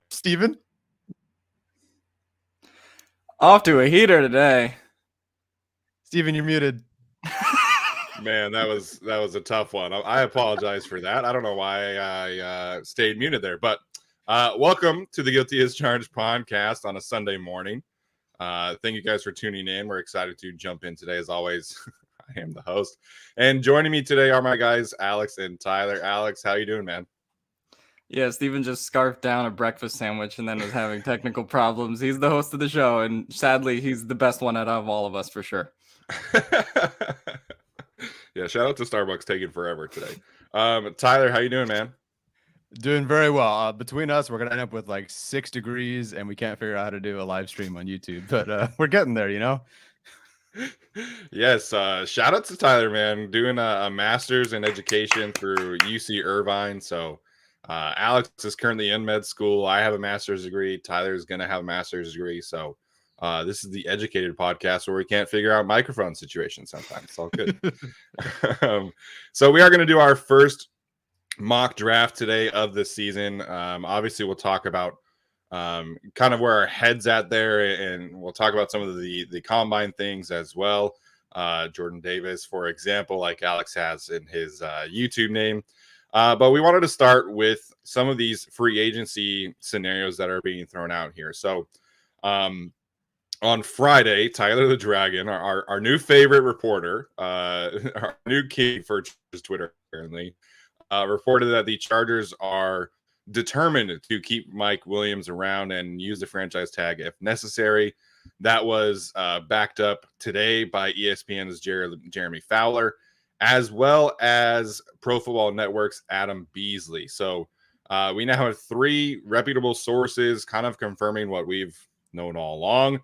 Steven? Off to a heater today. Steven, you're muted. Man, that was a tough one. I apologize for that. I don't know why I stayed muted there, but welcome to the Guilty as Charged podcast on a Sunday morning. Thank you guys for tuning in. We're excited to jump in today. As always, I am the host, and joining me today are my guys Alex and Tyler. Alex, how you doing, man? Yeah, Steven just scarfed down a breakfast sandwich and then was having technical problems. He's the host of the show, and sadly, he's the best one out of all of us for sure. Yeah, shout out to Starbucks taking forever today. Tyler, how you doing, man? Doing very well. Between us, we're going to end up with like 6 degrees, and we can't figure out how to do a live stream on YouTube. But we're getting there, you know? Yes, shout out to Tyler, man, doing a master's in education through UC Irvine. So Alex is currently in med school. I have a master's degree. Tyler's going to have a master's degree. So this is the educated podcast where we can't figure out microphone situations sometimes. It's all good. So we are going to do our first mock draft today of the season. Obviously, we'll talk about kind of where our head's at there, and we'll talk about some of the combine things as well. Jordan Davis, for example, like Alex has in his YouTube name. But we wanted to start with some of these free agency scenarios that are being thrown out here. So on Friday, Tyler the Dragon, our new favorite reporter, our new king for Twitter, apparently, reported that the Chargers are determined to keep Mike Williams around and use the franchise tag if necessary. That was backed up today by ESPN's Jeremy Fowler, as well as Pro Football Network's Adam Beasley. So we now have 3 reputable sources kind of confirming what we've known all along,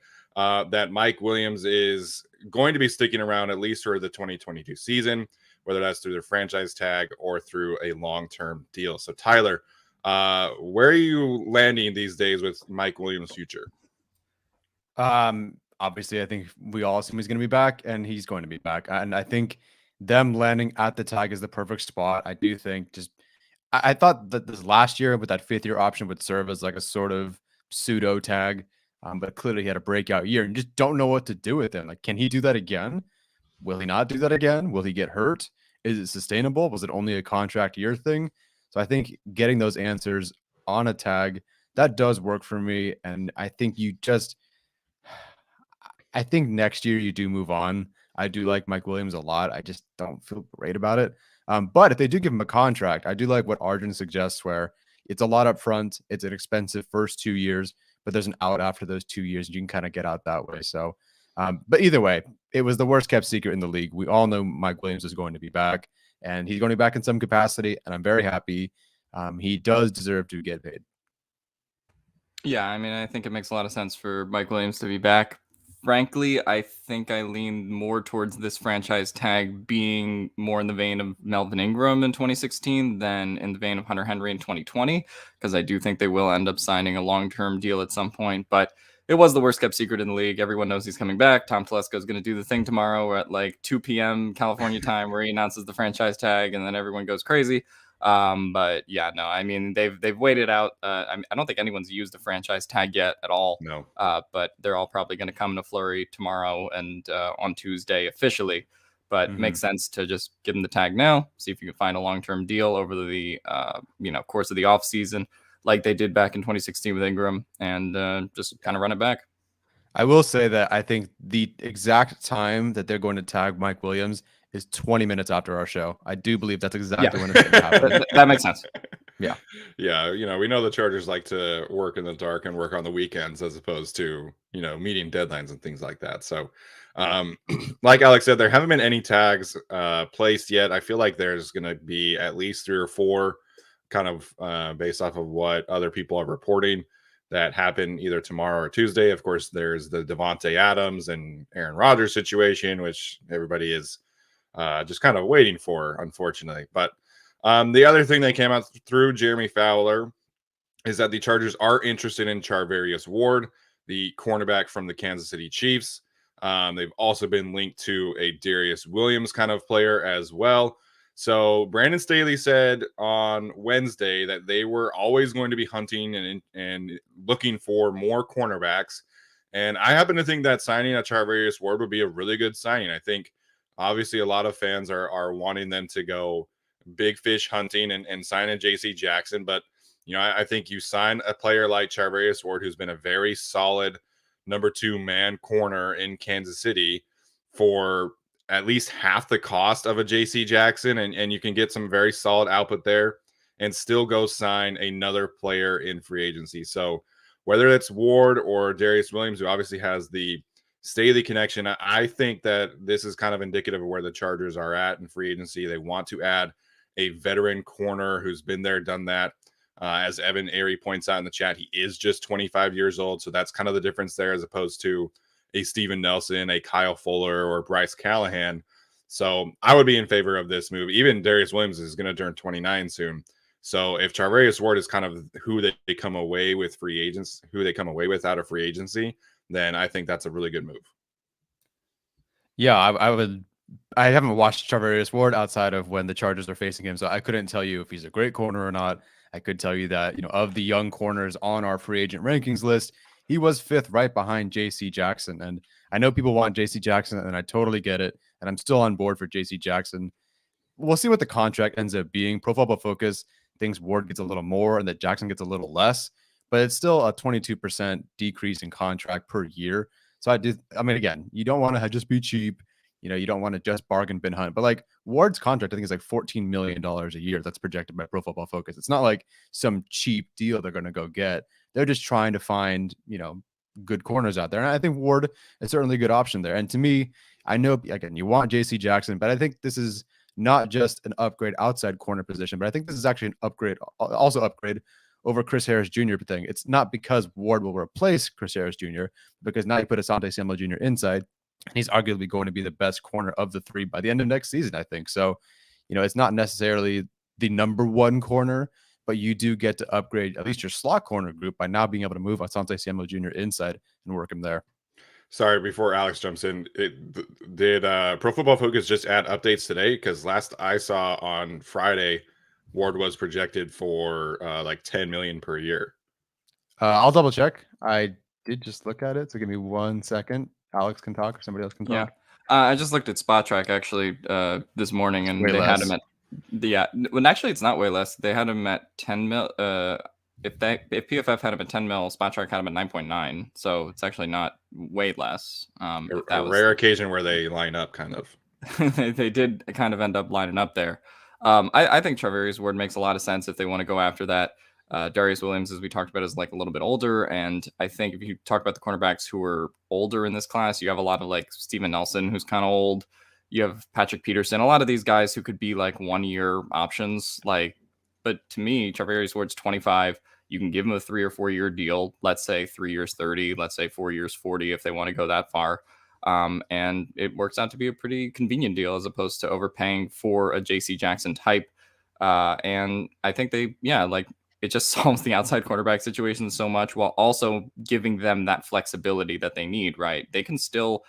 that Mike Williams is going to be sticking around at least for the 2022 season, whether that's through the franchise tag or through a long-term deal. So Tyler, where are you landing these days with Mike Williams' future? Obviously, I think we all assume he's going to be back, and he's going to be back. And I think them landing at the tag is the perfect spot. I do think I thought that this last year with that 5th-year option would serve as like a sort of pseudo tag, but clearly he had a breakout year and just don't know what to do with him. Like, can he do that again? Will he not do that again? Will he get hurt? Is it sustainable? Was it only a contract year thing? So I think getting those answers on a tag, that does work for me. And I think I think next year you do move on. I do like Mike Williams a lot. I just don't feel great about it. But if they do give him a contract, I do like what Arjun suggests, where it's a lot up front. It's an expensive first 2 years, but there's an out after those 2 years, and you can kind of get out that way. So, but either way, it was the worst kept secret in the league. We all know Mike Williams is going to be back, and he's going to be back in some capacity, and I'm very happy. He does deserve to get paid. Yeah, I mean, I think it makes a lot of sense for Mike Williams to be back. Frankly, I think I lean more towards this franchise tag being more in the vein of Melvin Ingram in 2016 than in the vein of Hunter Henry in 2020, because I do think they will end up signing a long-term deal at some point. But it was the worst kept secret in the league. Everyone knows he's coming back. Tom Telesco is going to do the thing tomorrow at like 2 p.m. California time where he announces the franchise tag, and then everyone goes crazy. But yeah, no, I mean, they've waited out. I don't think anyone's used the franchise tag yet at all. No. But they're all probably going to come in a flurry tomorrow and on Tuesday officially. But makes sense to just give them the tag now, see if you can find a long-term deal over the course of the offseason, like they did back in 2016 with Ingram, and just kind of run it back. I will say that I think the exact time that they're going to tag Mike Williams is 20 minutes after our show. I do believe that's exactly when it's going to happen. That makes sense. Yeah. Yeah, we know the Chargers like to work in the dark and work on the weekends as opposed to, meeting deadlines and things like that. So, like Alex said, there haven't been any tags placed yet. I feel like there's going to be at least 3 or 4 kind of based off of what other people are reporting that happen either tomorrow or Tuesday. Of course, there's the Devontae Adams and Aaron Rodgers situation, which everybody is just kind of waiting for, unfortunately. But the other thing that came out through Jeremy Fowler is that the Chargers are interested in Charvarius Ward, the cornerback from the Kansas City Chiefs. They've also been linked to a Darius Williams kind of player as well. So Brandon Staley said on Wednesday that they were always going to be hunting and looking for more cornerbacks. And I happen to think that signing a Charvarius Ward would be a really good signing. I think obviously a lot of fans are wanting them to go big fish hunting and sign a JC Jackson. But, I think you sign a player like Charvarius Ward, who's been a very solid number 2 man corner in Kansas City for at least half the cost of a JC Jackson, and you can get some very solid output there and still go sign another player in free agency. So whether it's Ward or Darius Williams, who obviously has the Staley connection, I think that this is kind of indicative of where the Chargers are at in free agency. They want to add a veteran corner who's been there, done that. As Evan Airy points out in the chat, he is just 25 years old. So that's kind of the difference there as opposed to a Steven Nelson, a Kyle Fuller, or Bryce Callahan. So I would be in favor of this move. Even Darius Williams is going to turn 29 soon. So if Charvarius Ward is kind of who they come away with free agents, who they come away with out of free agency, then I think that's a really good move. Yeah, I would. I haven't watched Charvarius Ward outside of when the Chargers are facing him, so I couldn't tell you if he's a great corner or not. I could tell you that, of the young corners on our free agent rankings list, he was 5th right behind JC Jackson. And I know people want JC Jackson, and I totally get it. And I'm still on board for JC Jackson. We'll see what the contract ends up being. Pro Football Focus thinks Ward gets a little more and that Jackson gets a little less, but it's still a 22% decrease in contract per year. So again, you don't want to just be cheap. You don't want to just bargain bin hunt, but like Ward's contract, I think is like $14 million a year. That's projected by Pro Football Focus. It's not like some cheap deal they're going to go get. They're just trying to find, good corners out there. And I think Ward is certainly a good option there. And to me, I know, again, you want JC Jackson, but I think this is not just an upgrade outside corner position, but I think this is actually an upgrade over Chris Harris Jr. thing. It's not because Ward will replace Chris Harris Jr., because now you put Asante Samuel Jr. inside, and he's arguably going to be the best corner of the 3 by the end of next season, I think. So, it's not necessarily the number 1 corner, but you do get to upgrade at least your slot corner group by now being able to move Asante Samuel Jr. inside and work him there. Sorry, before Alex jumps in, did Pro Football Focus just add updates today? Because last I saw on Friday, Ward was projected for like 10 million per year. I'll double check. I did just look at it, so give me 1 second. Alex can talk, or somebody else can talk. Yeah, I just looked at Spot Track actually this morning, and they had him at well, actually, it's not way less. They had him at 10 mil. If PFF had him at 10 mil, Spot Track had him at 9.9. So it's actually not way less. A rare occasion where they line up, kind of. They did kind of end up lining up there. I think Charvarius Ward makes a lot of sense if they want to go after that. Darius Williams, as we talked about, is like a little bit older. And I think if you talk about the cornerbacks who are older in this class, you have a lot of like Steven Nelson, who's kind of old. You have Patrick Peterson, a lot of these guys who could be like 1-year options. But to me, Charvarius Ward's 25. You can give him a 3 or 4 year deal. Let's say 3 years 30. Let's say 4 years 40 if they want to go that far. And it works out to be a pretty convenient deal as opposed to overpaying for a JC Jackson type. And I think it just solves the outside quarterback situation so much while also giving them that flexibility that they need, right? They can still,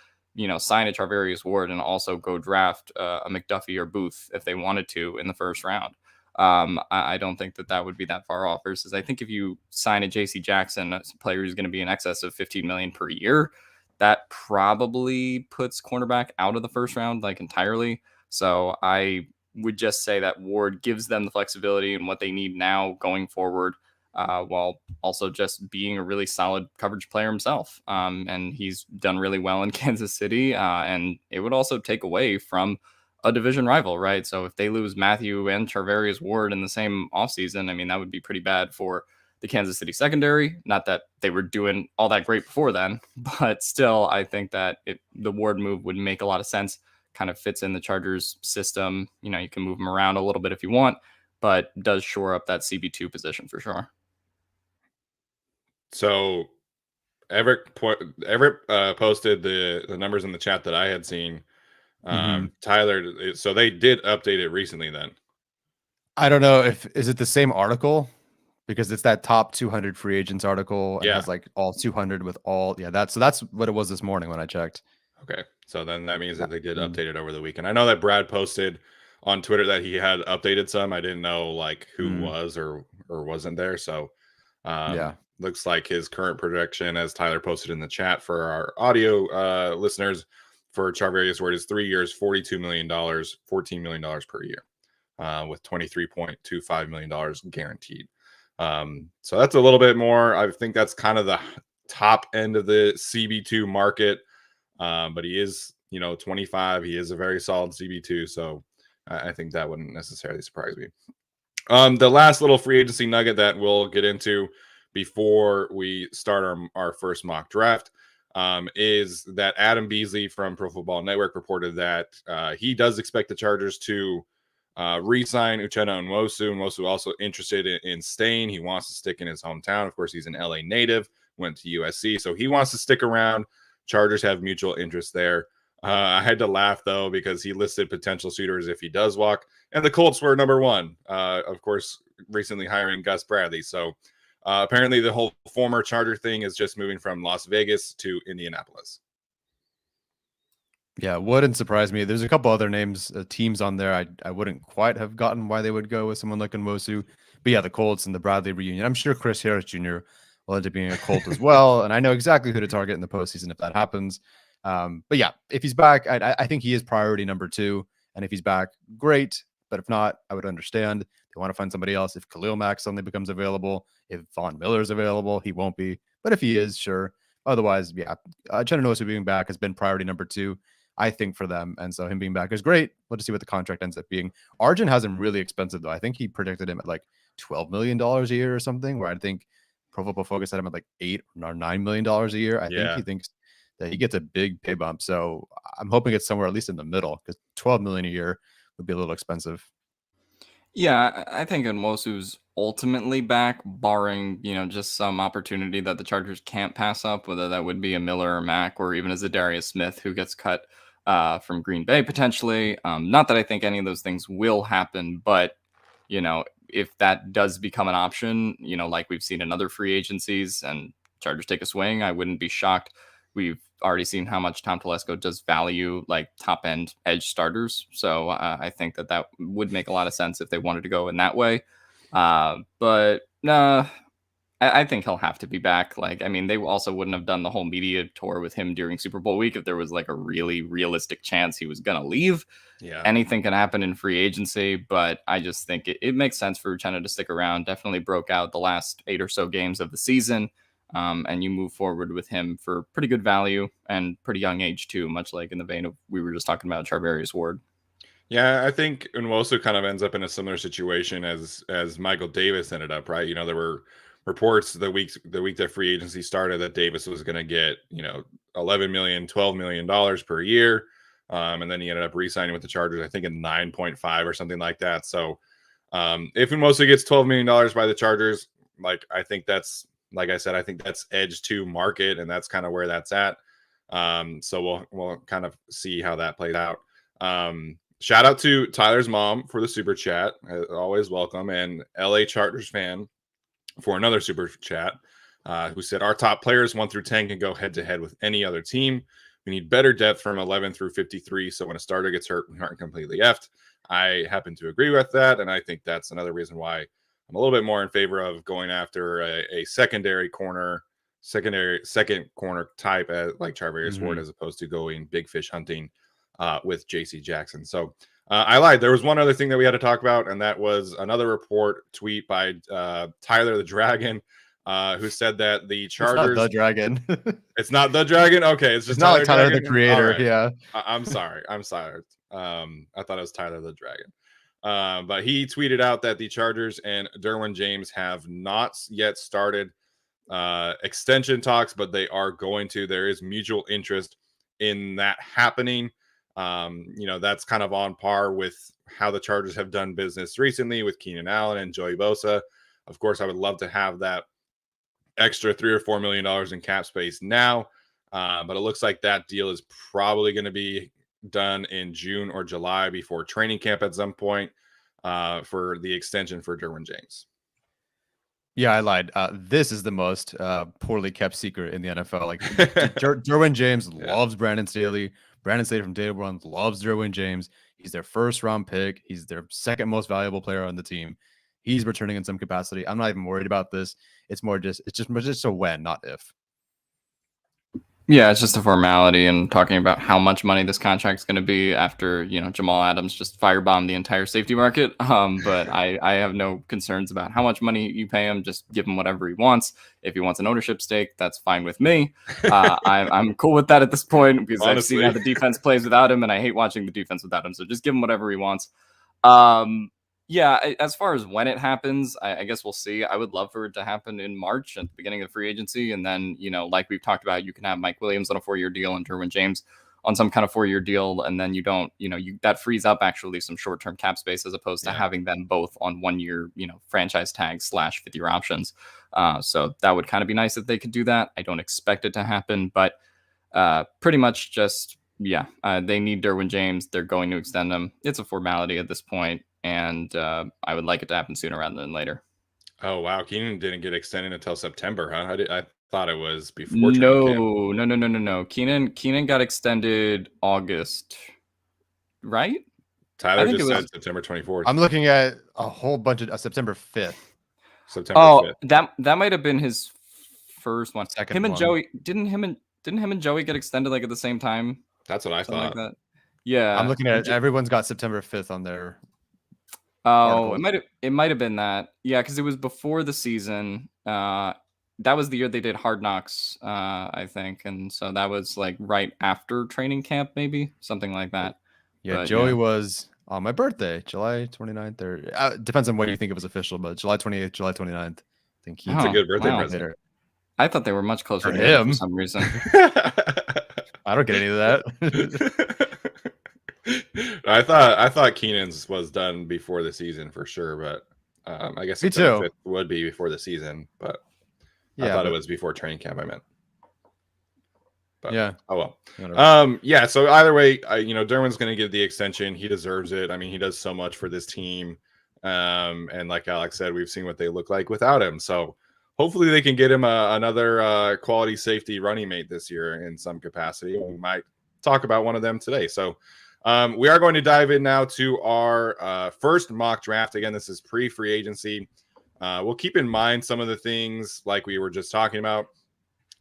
sign a Charvarius Ward and also go draft a McDuffie or Booth if they wanted to in the first round. I don't think that would be that far off versus I think if you sign a JC Jackson, a player who's going to be in excess of 15 million per year, that probably puts cornerback out of the first round like entirely. So I would just say that Ward gives them the flexibility and what they need now going forward, while also just being a really solid coverage player himself. And he's done really well in Kansas City, and it would also take away from a division rival, right? So if they lose Matthew and Charvarius Ward in the same offseason, I mean, that would be pretty bad for the Kansas City secondary. Not that they were doing all that great before then, but still, I think that the Ward move would make a lot of sense. Kind of fits in the Chargers system. You can move him around a little bit if you want, but does shore up that CB2 position for sure. So Everett posted the numbers in the chat that I had seen. Tyler, so they did update it recently then. I don't know is it the same article, because it's that top 200 free agents article. And it has like all 200 with all. Yeah, that's what it was this morning when I checked. Okay, so then that means that they did update it over the weekend. I know that Brad posted on Twitter that he had updated some. I didn't know like who Mm. was or wasn't there. So Yeah. looks like his current projection, as Tyler posted in the chat for our audio listeners, for Charvarius Ward is 3 years, $42 million, $14 million per year, with $23.25 million guaranteed. So that's a little bit more. I think that's kind of the top end of the CB2 market. But he is, 25. He is a very solid CB2. So I think that wouldn't necessarily surprise me. The last little free agency nugget that we'll get into before we start our first mock draft is that Adam Beasley from Pro Football Network reported that he does expect the Chargers to re-sign Uchenna Nwosu. Nwosu also interested in staying. He wants to stick in his hometown. Of course, he's an LA native, went to USC, so he wants to stick around. Chargers have mutual interest there. I had to laugh, though, because he listed potential suitors if he does walk. And the Colts were number one, of course, recently hiring Gus Bradley. So apparently the whole former Charger thing is just moving from Las Vegas to Indianapolis. Yeah, wouldn't surprise me. There's a couple other names, teams on there. I wouldn't quite have gotten why they would go with someone like Nwosu. But yeah, the Colts and the Bradley reunion. I'm sure Chris Harris Jr. will end up being a Colt as well. And I know exactly who to target in the postseason if that happens. But yeah, if he's back, I think he is priority number 2. And if he's back, great. But if not, I would understand. They want to find somebody else. If Khalil Mack suddenly becomes available, if Von Miller's available, he won't be. But if he is, sure. Otherwise, yeah, Uchenna Nwosu being back has been priority number 2, I think, for them. And so him being back is great. We'll just see what the contract ends up being. Arjun has him really expensive, though. I think he predicted him at like $12 million a year or something, where I think Pro Football Focus had him at like $8 or $9 million a year. I think he thinks that he gets a big pay bump. So I'm hoping it's somewhere at least in the middle, because $12 million a year would be a little expensive. Yeah, I think Nwosu's ultimately back, barring, just some opportunity that the Chargers can't pass up, whether that would be a Miller or Mack, or even as a Darius Smith who gets cut from Green Bay potentially. Not that I think any of those things will happen, but, if that does become an option, like we've seen in other free agencies and Chargers take a swing, I wouldn't be shocked. We've already seen how much Tom Telesco does value like top end edge starters. So I think that would make a lot of sense if they wanted to go in that way. But no, I think he'll have to be back. They also wouldn't have done the whole media tour with him during Super Bowl week if there was like a really realistic chance he was going to leave. Yeah. Anything can happen in free agency, but I just think it makes sense for Uchenna to stick around. Definitely broke out the last 8 or so games of the season. And you move forward with him for pretty good value and pretty young age too, much like in the vein of we were just talking about Charvarius Ward. Yeah, I think Nwosu kind of ends up in a similar situation as Michael Davis ended up, right? There were reports the week that free agency started that Davis was going to get, $11 million, $12 million per year. And then he ended up re-signing with the Chargers, I think in 9.5 or something like that. So if Nwosu gets $12 million by the Chargers, I think that's, like I said, I think that's edge 2 market, and that's kind of where that's at. So we'll kind of see how that played out. Shout out to Tyler's mom for the super chat. Always welcome. And LA Chargers fan for another super chat, who said, our top players 1 through 10 can go head to head with any other team. We need better depth from 11 through 53. So when a starter gets hurt, we aren't completely effed. I happen to agree with that. And I think that's another reason why I'm a little bit more in favor of going after a second corner type like Charvarius Ward, as opposed to going big fish hunting with JC Jackson. So I lied. There was one other thing that we had to talk about, and that was another tweet by Tyler the Dragon, who said that the Chargers. It's not the Dragon. It's not the Dragon? Okay. It's just not like Tyler Dragon? the creator. Right. Yeah. I'm sorry. I thought it was Tyler the Dragon. But he tweeted out that the Chargers and Derwin James have not yet started extension talks, but they are going to. There is mutual interest in that happening. That's kind of on par with how the Chargers have done business recently with Keenan Allen and Joey Bosa. Of course, I would love to have that extra $3 or $4 million in cap space now, but it looks like that deal is probably going to be done in June or July before training camp at some point for the extension for Derwin James. Yeah, I lied. This is the most poorly kept secret in the NFL. Like Derwin James loves Brandon Staley. Brandon Staley from day one loves Derwin James. He's their first round pick. He's their second most valuable player on the team. He's returning in some capacity. I'm not even worried about this. It's just a when, not if. Yeah, it's just a formality, and talking about how much money this contract is going to be after, Jamal Adams just firebombed the entire safety market. But I have no concerns about how much money you pay him. Just give him whatever he wants. If he wants an ownership stake, that's fine with me. I'm cool with that at this point because Honestly. I've seen how the defense plays without him, and I hate watching the defense without him. So just give him whatever he wants. Yeah, as far as when it happens, I guess we'll see. I would love for it to happen in March at the beginning of free agency. And then, like we've talked about, you can have Mike Williams on a 4-year deal and Derwin James on some kind of 4-year deal. And then you don't, that frees up actually some short-term cap space as opposed to having them both on 1-year, franchise tags / 5th-year options. So that would kind of be nice if they could do that. I don't expect it to happen, but pretty much just, they need Derwin James. They're going to extend him. It's a formality at this point. And I would like it to happen sooner rather than later. Oh, wow. Keenan didn't get extended until September, huh? I thought it was before training camp. No. Keenan got extended August, right? Tyler just said September 24th. I'm looking at a whole bunch of September 5th. September 5th. That might have been his first one. Second him and one. Joey didn't him and Joey get extended like at the same time? That's what I thought. Like that. Yeah. I'm looking at everyone's got September 5th on their Oh, it might have been that. Yeah, because it was before the season. That was the year they did Hard Knocks, I think, and so that was like right after training camp, maybe something like that. Yeah, but, Joey was on my birthday, July 29th. Or depends on when you think it was official, but July 28th, July 29th. I think it's a good birthday present. I thought they were much closer to him for some reason. I don't get any of that. I thought Keenan's was done before the season for sure, but I guess it would be before the season, but I thought it was before training camp. I meant, but oh well. So either way, Derwin's going to get the extension. He deserves it. I mean, he does so much for this team, and like Alex said, we've seen what they look like without him. So hopefully they can get him another quality safety running mate this year in some capacity. We might talk about one of them today. So. We are going to dive in now to our first mock draft. Again, this is pre-free agency. We'll keep in mind some of the things like we were just talking about,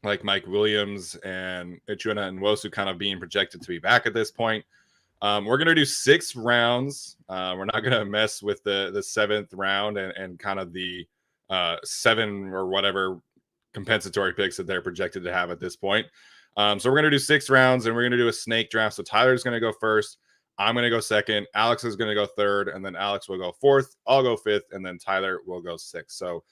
like Mike Williams and Ichuana and Nwosu kind of being projected to be back at this point. We're going to do 6 rounds. We're not going to mess with the 7th round and kind of the 7 or whatever compensatory picks that they're projected to have at this point. So we're going to do 6 rounds, and we're going to do a snake draft. So Tyler's going to go first. I'm going to go second. Alex is going to go third, and then Alex will go 4th. I'll go 5th, and then Tyler will go 6th. So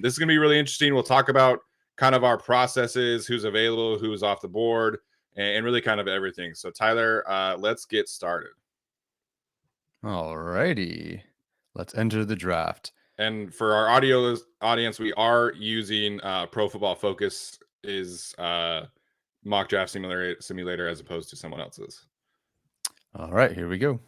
this is going to be really interesting. We'll talk about kind of our processes, who's available, who's off the board, and really kind of everything. So Tyler, let's get started. All righty. Let's enter the draft. And for our audio audience, we are using Pro Football Focus is mock draft simulator as opposed to someone else's. All right, here we go.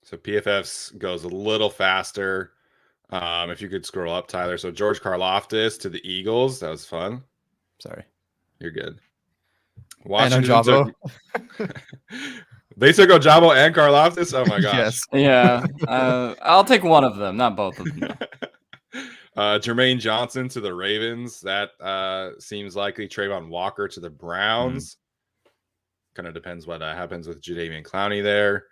So PFFs goes a little faster. If you could scroll up, Tyler. So George Karlaftis to the Eagles. That was fun. Sorry. You're good. Washington They took Ojabo and Karlaftis? Oh my gosh. Yes. Yeah. I'll take one of them, not both of them. Jermaine Johnson to the Ravens. That seems likely. Trayvon Walker to the Browns. Kind of depends what happens with Jadeveon Clowney there.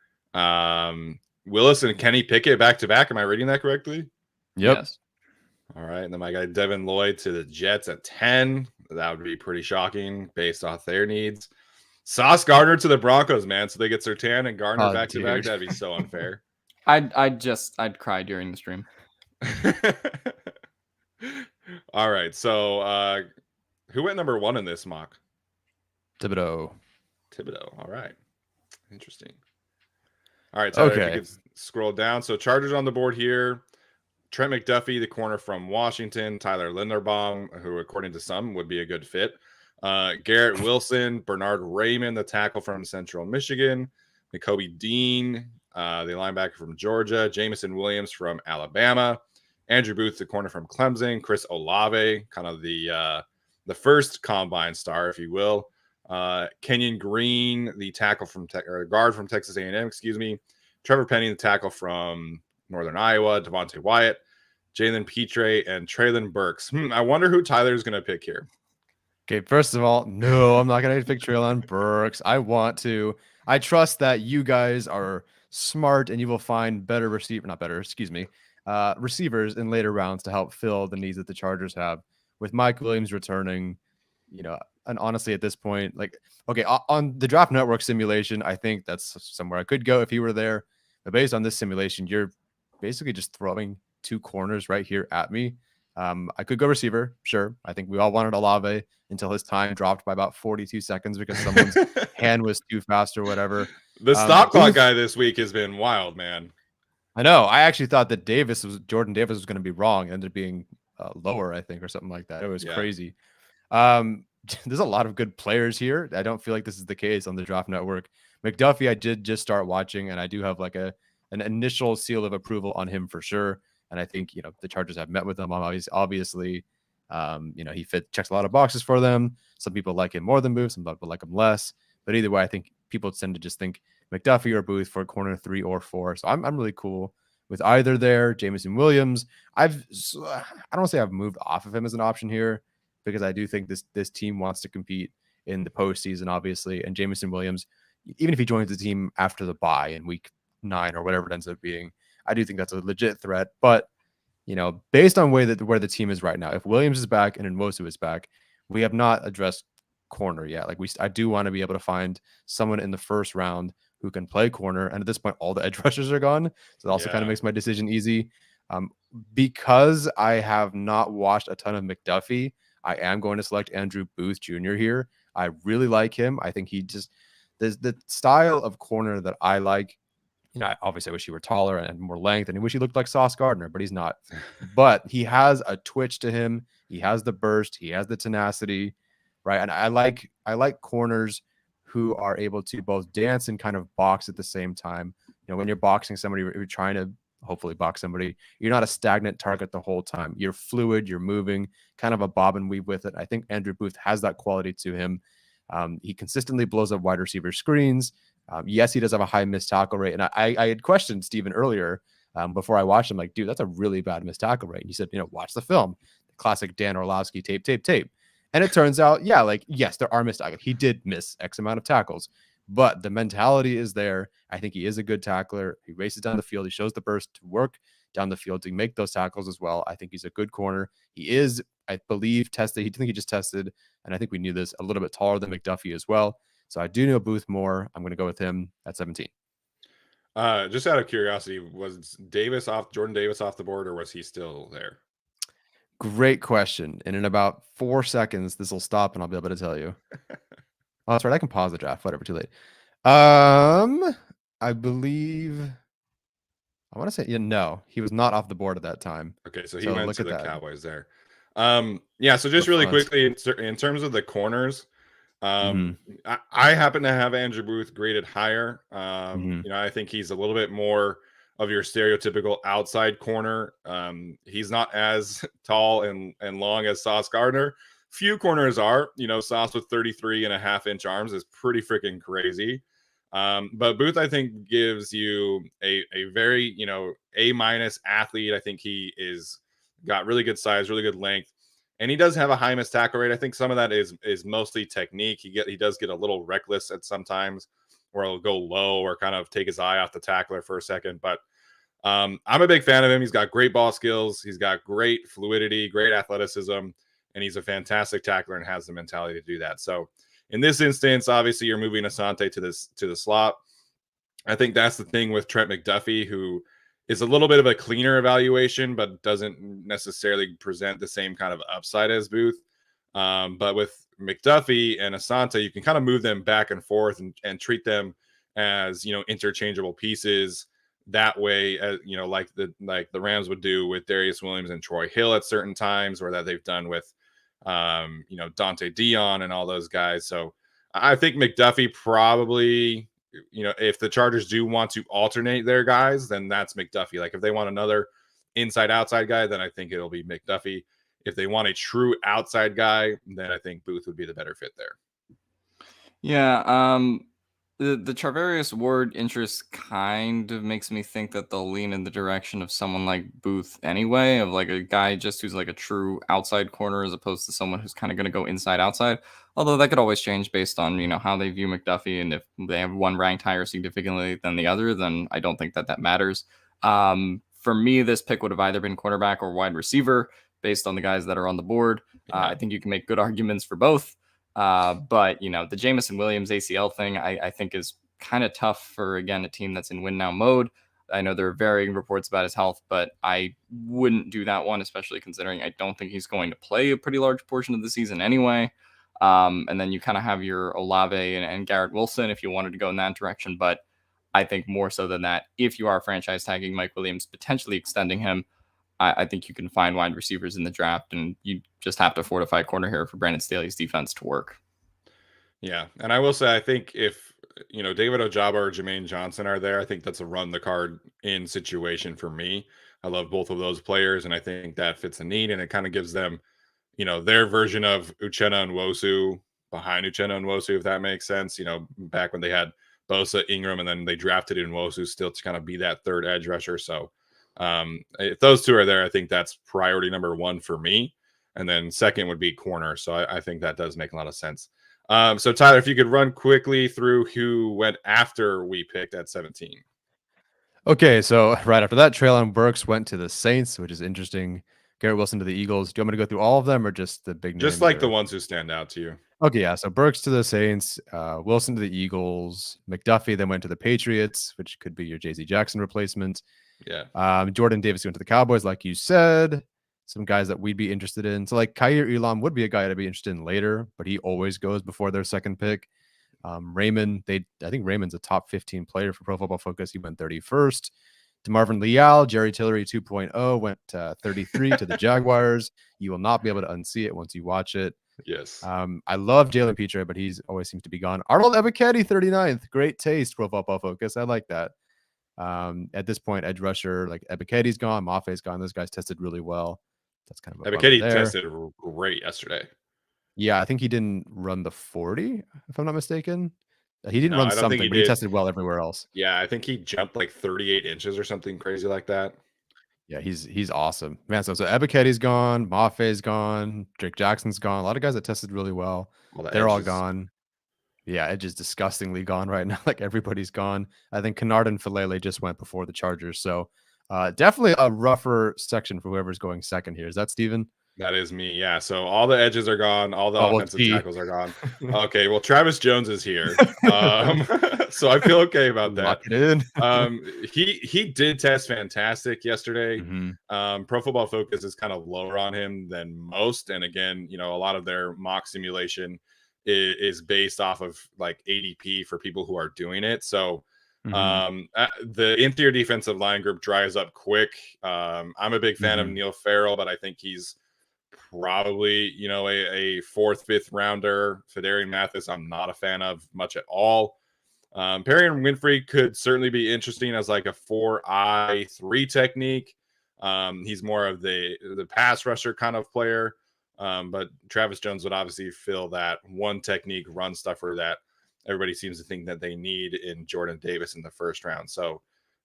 Willis and Kenny Pickett back to back. Am I reading that correctly? Yep. Yes. All right. And then my guy Devin Lloyd to the Jets at 10. That would be pretty shocking based off their needs. Sauce Gardner to the Broncos, man. So they get Surtain and Gardner back to back. That'd be so unfair. I'd cry during the stream. All right. So who went number 1 in this mock? Thibodeau. All right. Interesting. All right. Tyler, okay. If you could scroll down. So Chargers on the board here. Trent McDuffie, the corner from Washington. Tyler Linderbaum, who according to some would be a good fit. Garrett Wilson, Bernard Raymond, the tackle from Central Michigan. Nakobe Dean, the linebacker from Georgia. Jamison Williams from Alabama. Andrew Booth, the corner from Clemson. Chris Olave, kind of the the first combine star, if you will. Kenyon Green, the tackle from or guard from Texas A&M, excuse me. Trevor Penny, the tackle from Northern Iowa. Devontae Wyatt, Jalen Petre, and Traylon Burks. I wonder who Tyler's going to pick here. Okay, first of all, no, I'm not going to pick Traylon Burks. I trust that you guys are smart and you will find receivers in later rounds to help fill the needs that the Chargers have. With Mike Williams returning, and honestly, at this point, okay, on the Draft Network simulation, I think that's somewhere I could go if he were there. But based on this simulation, you're basically just throwing two corners right here at me. I could go receiver, sure. I think we all wanted Olave until his time dropped by about 42 seconds because someone's hand was too fast or whatever. The stop clock guy this week has been wild, man. I know. I actually thought that Jordan Davis was going to be wrong. It ended up being lower, I think, or something like that. It was crazy. There's a lot of good players here. I don't feel like this is the case on the Draft Network. McDuffie, I did just start watching, and I do have like an initial seal of approval on him for sure. And I think, the Chargers have met with him. Obviously, he checks a lot of boxes for them. Some people like him more than Booth. Some people like him less. But either way, I think people tend to just think McDuffie or Booth for corner 3 or 4. So I'm really cool with either there. Jameson Williams, I don't want to say I've moved off of him as an option here because I do think this team wants to compete in the postseason, obviously. And Jameson Williams, even if he joins the team after the bye in week 9 or whatever it ends up being, I do think that's a legit threat. But, based on where the team is right now, if Williams is back and Nwosu is back, we have not addressed corner yet. I do want to be able to find someone in the first round who can play corner. And at this point, all the edge rushers are gone. So it also kind of makes my decision easy. Because I have not watched a ton of McDuffie, I am going to select Andrew Booth Jr. here. I really like him. I think the style of corner that I like. Obviously I wish he were taller and more length, and I wish he looked like Sauce Gardner, but he's not. But he has a twitch to him. He has the burst. He has the tenacity, right? And I like corners who are able to both dance and kind of box at the same time. When you're boxing somebody, you're trying to hopefully box somebody. You're not a stagnant target the whole time. You're fluid. You're moving, kind of a bob and weave with it. I think Andrew Booth has that quality to him. He consistently blows up wide receiver screens. Yes, he does have a high missed tackle rate. And I had questioned Steven earlier before I watched him, like, dude, that's a really bad missed tackle rate. And he said, watch the film. The classic Dan Orlovsky tape. And it turns out, yes, there are missed tackles. He did miss X amount of tackles, but the mentality is there. I think he is a good tackler. He races down the field. He shows the burst to work down the field to make those tackles as well. I think he's a good corner. He is, I believe, tested. He just tested, and I think we knew this, a little bit taller than McDuffie as well. So I do know Booth more. I'm going to go with him at 17. Just out of curiosity, was Jordan Davis off the board, or was he still there? Great question. And in about 4 seconds, this will stop and I'll be able to tell you. Oh, that's right. I can pause the draft. Whatever, too late. I believe, I want to say, no, he was not off the board at that time. Okay, so he went to the Cowboys there. So just really quickly, in terms of the corners, I happen to have Andrew Booth graded higher. I think he's a little bit more of your stereotypical outside corner. He's not as tall and long as Sauce Gardner. Few corners are. Sauce with 33.5-inch arms is pretty freaking crazy. But Booth, I think, gives you a very, A- athlete. I think he is got really good size, really good length. And he does have a high missed tackle rate. I think some of that is mostly technique. He does get a little reckless at sometimes, where he'll go low or kind of take his eye off the tackler for a second. But I'm a big fan of him. He's got great ball skills. He's got great fluidity, great athleticism, and he's a fantastic tackler and has the mentality to do that. So in this instance, obviously you're moving Asante to the slot. I think that's the thing with Trent McDuffie, who is a little bit of a cleaner evaluation, but doesn't necessarily present the same kind of upside as Booth. But with McDuffie and Asante, you can kind of move them back and forth and treat them as, interchangeable pieces. That way, like the Rams would do with Darius Williams and Troy Hill at certain times, or that they've done with, Dante Dion and all those guys. So I think McDuffie probably, if the Chargers do want to alternate their guys, then that's McDuffie. Like if they want another inside outside guy, then I think it'll be McDuffie. if they want a true outside guy, then I think Booth would be the better fit there. Yeah, the Charvarius Ward interest kind of makes me think that they'll lean in the direction of someone like Booth anyway, of like a guy just who's like a true outside corner as opposed to someone who's kind of going to go inside outside. Although that could always change based on, you know, how they view McDuffie, and if they have one ranked higher significantly than the other, then I don't think that that matters. For me, this pick would have either been quarterback or wide receiver based on the guys that are on the board. I think you can make good arguments for both. But, you know, the Jamison Williams ACL thing, I think is kind of tough for, again, a team that's in win now mode. I know there are varying reports about his health, but I wouldn't do that one, especially considering I don't think he's going to play a pretty large portion of the season anyway. And then you kind of have your Olave and Garrett Wilson if you wanted to go in that direction. But I think more so than that, if you are franchise tagging Mike Williams, potentially extending him, I think you can find wide receivers in the draft, and you just have to fortify corner here for Brandon Staley's defense to work. Yeah, and I will say, I think if, you know, David Ojabo or Jermaine Johnson are there, I think that's a run the card in situation for me. I love both of those players, and I think that fits a need, and it kind of gives them, you know, their version of Uchenna and Nwosu behind Uchenna and Nwosu, if that makes sense. You know, back when they had Bosa, Ingram, and then they drafted in Nwosu still to kind of be that third edge rusher. So if those two are there, I think that's priority number one for me. And then second would be corner. So I think that does make a lot of sense. So Tyler, if you could run quickly through who went after we picked at 17. Okay, so right after that, Treylon Burks went to the Saints, which is interesting. Garrett Wilson to the Eagles. Do you want me to go through all of them or just the big names? Just like the ones who stand out to you. Okay, yeah. So Burks to the Saints, Wilson to the Eagles, McDuffie then went to the Patriots, which could be your JC Jackson replacement. Yeah. Jordan Davis went to the Cowboys, like you said. Some guys that we'd be interested in. So like Kaiir Elam would be a guy to be interested in later, but he always goes before their second pick. Raymond, I think Raymond's a top 15 player for Pro Football Focus. He went 31st. DeMarvin Leal, Jerry Tillery 2.0 went 33 to the Jaguars. You will not be able to unsee it once you watch it. Yes. I love Jalen Petre, but he's always seems to be gone. Arnold Ebiketie, 39th. Great taste, Pro Football Focus. I like that. At this point, edge rusher, like Ebiketie's gone, Maffe's gone. Those guys tested really well. That's kind of Ebiketie tested great yesterday. Yeah, I think he didn't run the 40, if I'm not mistaken. He didn't run something, but he tested well everywhere else. Yeah, I think he jumped like 38 inches or something crazy like that. Yeah, he's awesome. Man, so Ebiketie's gone, Maffe's gone, Drake Jackson's gone. A lot of guys that tested really well. They're all gone. Yeah, Edge is disgustingly gone right now. Like everybody's gone. I think Kennard and Falele just went before the Chargers. So definitely a rougher section for whoever's going second here. Is that Steven? That is me. Yeah. So all the edges are gone. All the offensive tackles are gone. Okay. Well, Travis Jones is here. So I feel okay about that. Lock it in. He did test fantastic yesterday. Mm-hmm. Pro Football Focus is kind of lower on him than most. And again, you know, a lot of their mock simulation is based off of like ADP for people who are doing it. So the interior defensive line group dries up quick. I'm a big fan of Neil Farrell, but I think he's probably, you know, a fourth, fifth rounder. Fedarian Mathis, I'm not a fan of much at all. Perry and Winfrey could certainly be interesting as like a 4-I-3 technique. He's more of the pass rusher kind of player. But Travis Jones would obviously fill that one technique run stuffer that everybody seems to think that they need in Jordan Davis in the first round. So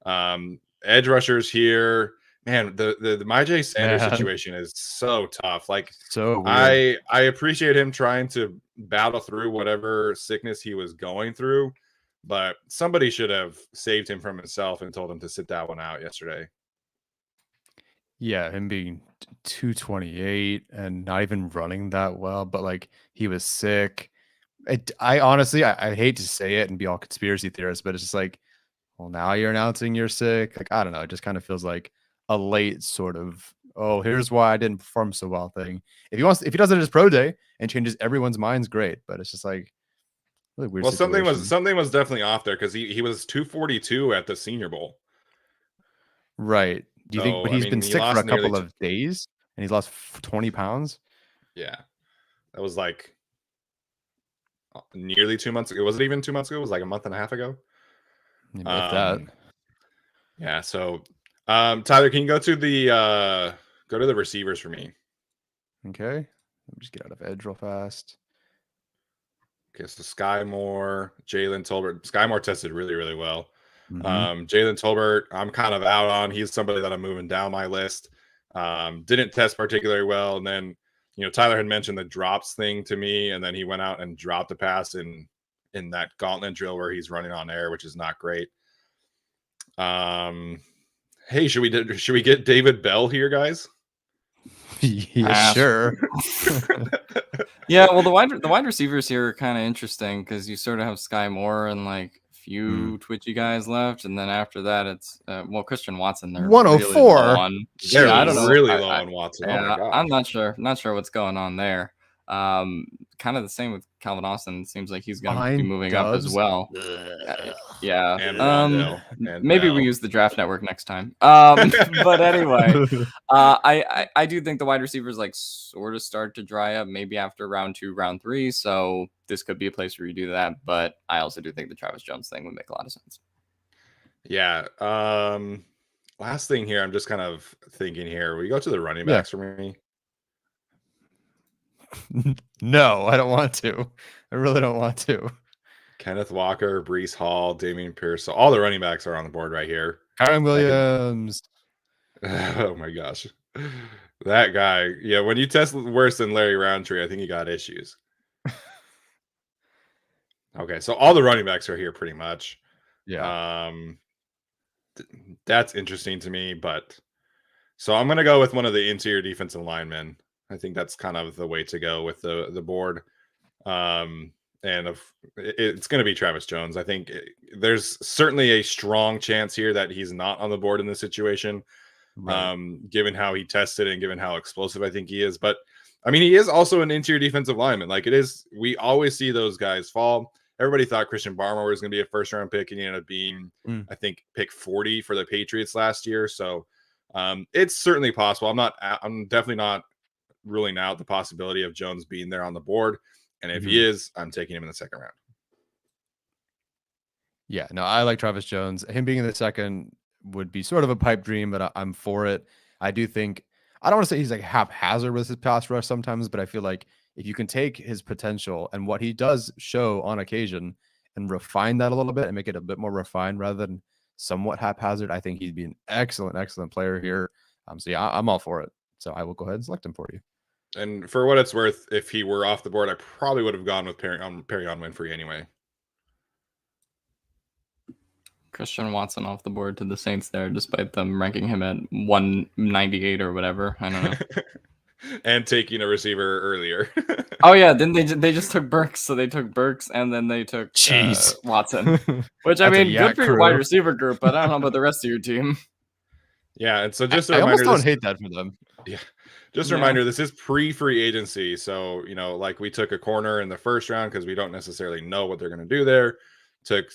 edge rushers here. Man, the Myjai Sanders situation is so tough. Like, so weird. I appreciate him trying to battle through whatever sickness he was going through, but somebody should have saved him from himself and told him to sit that one out yesterday. Yeah, him being 228 and not even running that well, but like he was sick. I honestly, I hate to say it and be all conspiracy theorists, but it's just like, well, now you're announcing you're sick. Like, I don't know. It just kind of feels like a late sort of, oh, here's why I didn't perform so well thing. If he does it at his pro day and changes everyone's minds, great. But it's just like really weird. Well, something was definitely off there because he was 242 at the Senior Bowl. Right. Do you think? But he's been sick for a couple of days and he's lost 20 pounds. Yeah, that was like nearly 2 months ago. Was it even 2 months ago? It was like a month and a half ago. If that. Yeah. So, Tyler, can you go to the receivers for me? Okay. Let me just get out of edge real fast. Okay, so Sky Moore, Jalen Tolbert. Sky Moore tested really, really well. Mhm. Jalen Tolbert, I'm kind of out on. He's somebody that I'm moving down my list. Didn't test particularly well. And then, Tyler had mentioned the drops thing to me, and then he went out and dropped a pass in that gauntlet drill where he's running on air, which is not great. Hey, should we get David Bell here, guys? Yeah, sure. Yeah, well, the wide receivers here are kind of interesting because you sort of have Sky Moore and like a few twitchy guys left, and then after that, it's Christian Watson. They're 104. really low on. They're Yeah, I don't know. really low on Watson. Oh my Yeah, god. I'm not sure what's going on there. Kind of the same with Calvin Austin. It seems like he's going to be Behind moving up as Dobbs. well. Yeah. And Rondell and Maybe Bell. we use the draft network next time. But anyway, I do think the wide receivers like sort of start to dry up maybe after round 2, round 3. So this could be a place where you do that. But I also do think the Travis Jones thing would make a lot of sense. Yeah. Last thing here, I'm just kind of thinking here. We go to the running backs for me. No, I don't want to. I really don't want to. Kenneth Walker, Brees Hall, Damian Pierce. So all the running backs are on the board right here. Kyron Williams. Oh my gosh. That guy. Yeah, when you test worse than Larry Roundtree, I think he got issues. Okay, so all the running backs are here pretty much. Yeah. That's interesting to me, but so I'm going to go with one of the interior defensive linemen. I think that's kind of the way to go with the board. And it's going to be Travis Jones. I think there's certainly a strong chance here that he's not on the board in this situation, Right. given how he tested and given how explosive I think he is. But I mean, he is also an interior defensive lineman. Like we always see those guys fall. Everybody thought Christian Barmore was going to be a first round pick, and he ended up being, I think, pick 40 for the Patriots last year. So it's certainly possible. I'm definitely not ruling out the possibility of Jones being there on the board. And if he is, I'm taking him in the second round. Yeah, no, I like Travis Jones. Him being in the second would be sort of a pipe dream, but I'm for it. I do think, I don't want to say he's like haphazard with his pass rush sometimes, but I feel like if you can take his potential and what he does show on occasion and refine that a little bit and make it a bit more refined rather than somewhat haphazard, I think he'd be an excellent player here. So yeah, I'm all for it. So I will go ahead and select him for you. And for what it's worth, if he were off the board, I probably would have gone with Perry on Winfrey anyway. Christian Watson off the board to the Saints there, despite them ranking him at 198 or whatever. I don't know. And taking a receiver earlier. Oh yeah, then they just took Burks, so they took Burks and then they took Watson. Which I mean, good for your wide receiver group, but I don't know about the rest of your team. Yeah, and so just a I reminder, almost don't hate that for them. Yeah. Just a reminder, this is pre-free agency. So, like we took a corner in the first round because we don't necessarily know what they're going to do there. Took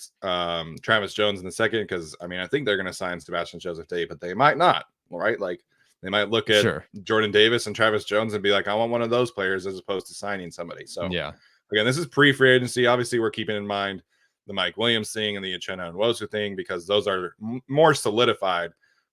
Travis Jones in the second because, I think they're going to sign Sebastian Joseph Day, but they might not, right? Like, they might look at Jordan Davis and Travis Jones and be like, I want one of those players as opposed to signing somebody. So, again, this is pre-free agency. Obviously, we're keeping in mind the Mike Williams thing and the Uchenna Nwosu thing because those are more solidified.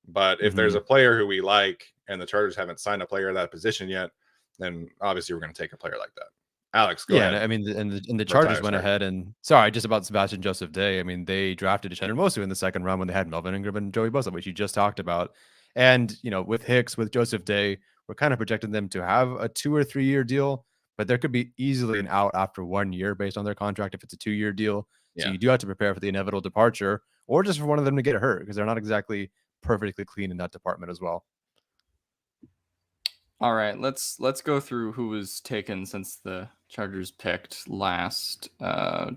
But if there's a player who we like and the Chargers haven't signed a player at that position yet, then obviously we're going to take a player like that. Alex, go ahead. Yeah, I mean, and the Chargers went ahead and just about Sebastian Joseph Day. I mean, they drafted Uchenna Nwosu in the second round when they had Melvin Ingram and Joey Bosa, which you just talked about. And, with Hicks, with Joseph Day, we're kind of projecting them to have a 2 or 3 year deal, but there could be easily an out after 1 year based on their contract if it's a 2-year deal. Yeah. So you do have to prepare for the inevitable departure or just for one of them to get hurt because they're not exactly perfectly clean in that department as well. All right, let's go through who was taken since the Chargers picked last. So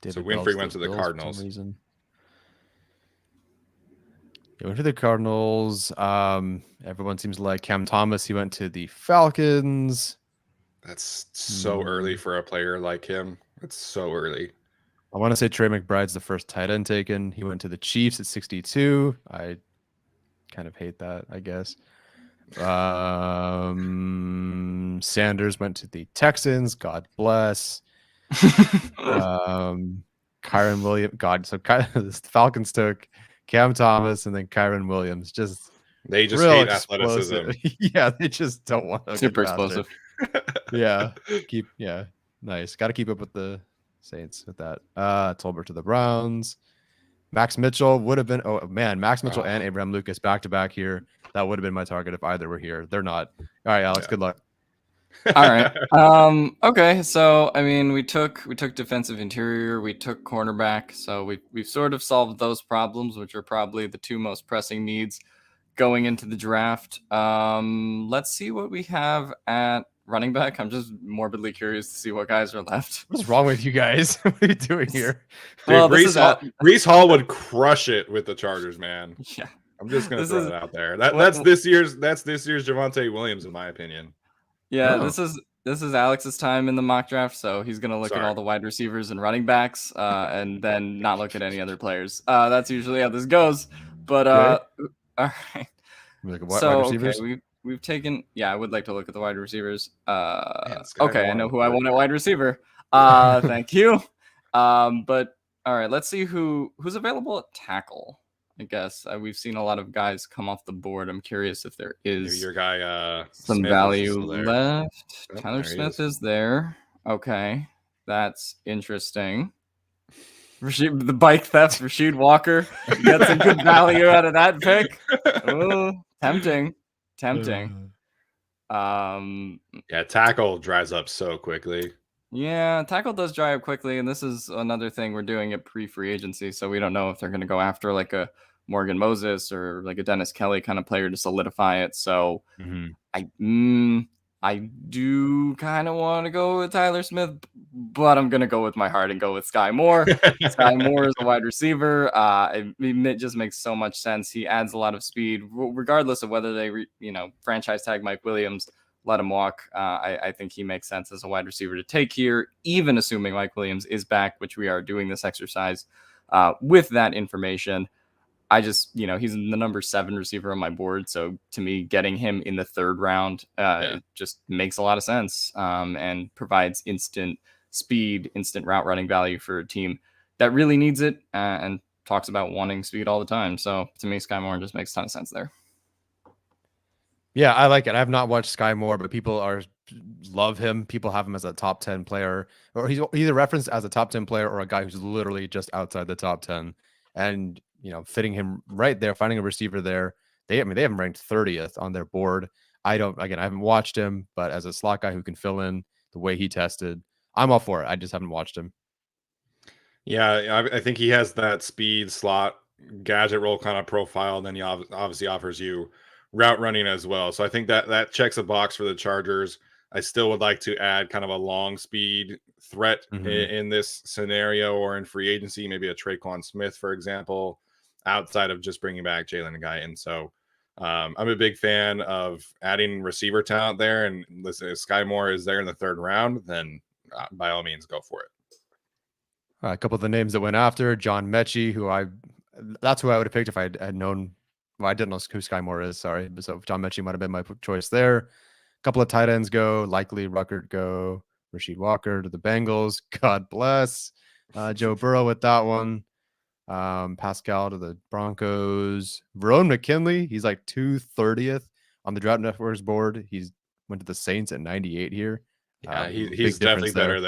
Winfrey went to the Cardinals. He went to the Cardinals. Everyone seems to like Cam Thomas. He went to the Falcons. That's so early for a player like him. It's so early. I want to say Trey McBride's the first tight end taken. He went to the Chiefs at 62. I kind of hate that, I guess. Sanders went to the Texans. God bless. Kyron Williams. The Falcons took Cam Thomas and then Kyron Williams. Just They just Real hate explosive. athleticism. Yeah, they just don't want to Super get faster. explosive. Yeah, nice. Got to keep up with the Saints with that. Tolbert to the Browns. Max Mitchell would have been. Oh man, Max Mitchell and Abraham Lucas back to back here. That would have been my target if either were here. They're not. All right, Alex. Yeah. Good luck. All right. Okay. So I mean, we took defensive interior, we took cornerback. So we've sort of solved those problems, which are probably the two most pressing needs going into the draft. Let's see what we have at running back. I'm just morbidly curious to see what guys are left. What's wrong with you guys? What are you doing here? Dude, Well, Breece Hall would crush it with the Chargers, man. Yeah. I'm just gonna throw it out there. That's this year's Javonte Williams, in my opinion. Yeah, this is Alex's time in the mock draft, so he's gonna look at all Sorry. the wide receivers and running backs, and then not look at any other players. That's usually how this goes. But all right. Like So wide okay, receivers? we've taken. Yeah, I would like to look at the wide receivers. Man, Sky Okay, I Moore know on who I board. want at wide receiver. Thank you. But all right, let's see who's available at tackle. I guess we've seen a lot of guys come off the board. I'm curious if there Maybe is your guy some Smith value still there. left. Oh, Tyler there he Smith is there. Okay, that's interesting. The bike theft, Rasheed Walker. You got some good value out of that pick. Ooh, tempting. Yeah, tackle dries up so quickly. Yeah, tackle does dry up quickly, and this is another thing we're doing at pre-free agency, so we don't know if they're going to go after like a Morgan Moses or like a Dennis Kelly kind of player to solidify it. So I do kind of want to go with Tyler Smith, but I'm going to go with my heart and go with Sky Moore. Sky Moore is a wide receiver. It just makes so much sense. He adds a lot of speed, regardless of whether they franchise tag Mike Williams. Let him walk. I think he makes sense as a wide receiver to take here, even assuming Mike Williams is back, which we are doing this exercise with that information. I just, he's the number 7 receiver on my board. So to me, getting him in the 3rd round it just makes a lot of sense and provides instant speed, instant route running value for a team that really needs it and talks about wanting speed all the time. So to me, Sky Moore just makes a ton of sense there. Yeah, I like it. I have not watched Sky Moore, but people love him. People have him as a top 10 player, or he's either referenced as a top 10 player or a guy who's literally just outside the top 10. And fitting him right there, finding a receiver there. They have him ranked 30th on their board. I haven't watched him, but as a slot guy who can fill in the way he tested, I'm all for it. I just haven't watched him. Yeah, I think he has that speed slot gadget role kind of profile. And then he obviously offers you route running as well. So I think that checks a box for the Chargers. I still would like to add kind of a long speed threat in this scenario or in free agency, maybe a Traquan Smith, for example, outside of just bringing back Jalen Guyton. So I'm a big fan of adding receiver talent there. And listen, if Sky Moore is there in the 3rd round, then by all means, go for it. A couple of the names that went after John Mechie, that's who I would have picked if I had known. Well, I didn't know who Sky Moore is. Sorry. So John Mechie might have been my choice there. A couple of tight ends go. Likely Ruckert go. Rasheed Walker to the Bengals. God bless. Joe Burrow with that one. Pascal to the Broncos. Verone McKinley. He's like 230th on the Draft Network's board. He's went to the Saints at 98 here. Yeah, he's definitely better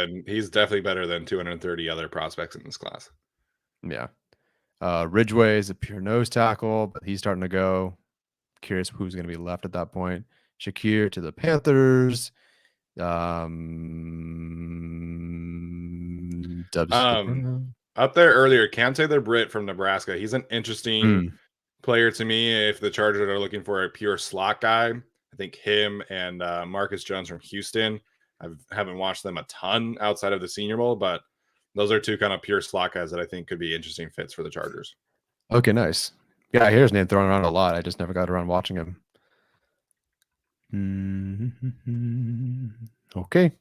than 230 other prospects in this class. Yeah. Ridgeway is a pure nose tackle, but he's starting to go. Curious who's going to be left at that point. Shakir to the Panthers. Up there earlier, Kante the Brit from Nebraska. He's an interesting player to me. If the Chargers are looking for a pure slot guy, I think him and Marcus Jones from Houston. I haven't watched them a ton outside of the Senior Bowl, but those are two kind of pure slot guys that I think could be interesting fits for the Chargers. Okay, nice. Yeah, I hear his name thrown around a lot. I just never got around watching him. Okay.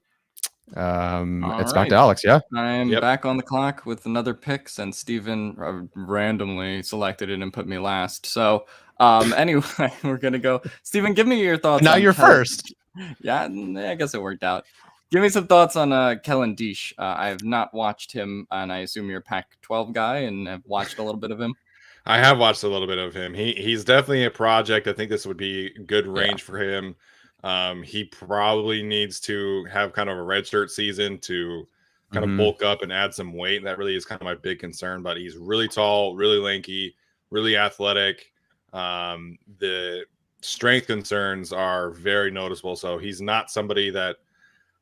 It's back to Alex, yeah? I'm back on the clock with another pick since Steven randomly selected it and put me last. So anyway, we're going to go. Steven, give me your thoughts. Now you're first. Yeah, I guess it worked out. Give me some thoughts on Kellen Diesch. I have not watched him, and I assume you're a Pac-12 guy and have watched a little bit of him. I have watched a little bit of him. He's definitely a project. I think this would be good Yeah. range for him. He probably needs to have kind of a redshirt season to kind of Mhm. bulk up and add some weight. That really is kind of my big concern. But he's really tall, really lanky, really athletic. The strength concerns are very noticeable. So he's not somebody that,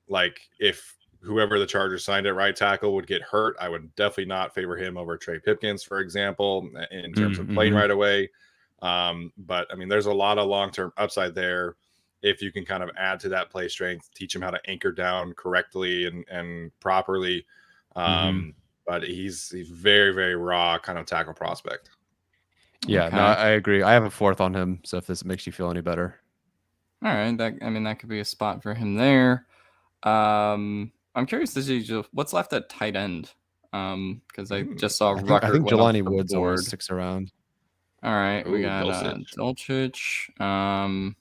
like, if whoever the Chargers signed at right tackle would get hurt, I would definitely not favor him over Trey Pipkins, for example, in terms of playing Mhm. right away. But I mean, there's a lot of long-term upside there if you can kind of add to that play strength, teach him how to anchor down correctly and properly. Mhm. But he's very, very raw kind of tackle prospect. Yeah, no, Okay. I agree. I have a 4th on him, so if this makes you feel any better. All right. That could be a spot for him there. I'm curious to see what's left at tight end. Because I just saw I Ruckert think went off Jelani the Woods board. almost sticks around. All right, we Ooh, got Dulcich. Dulcich.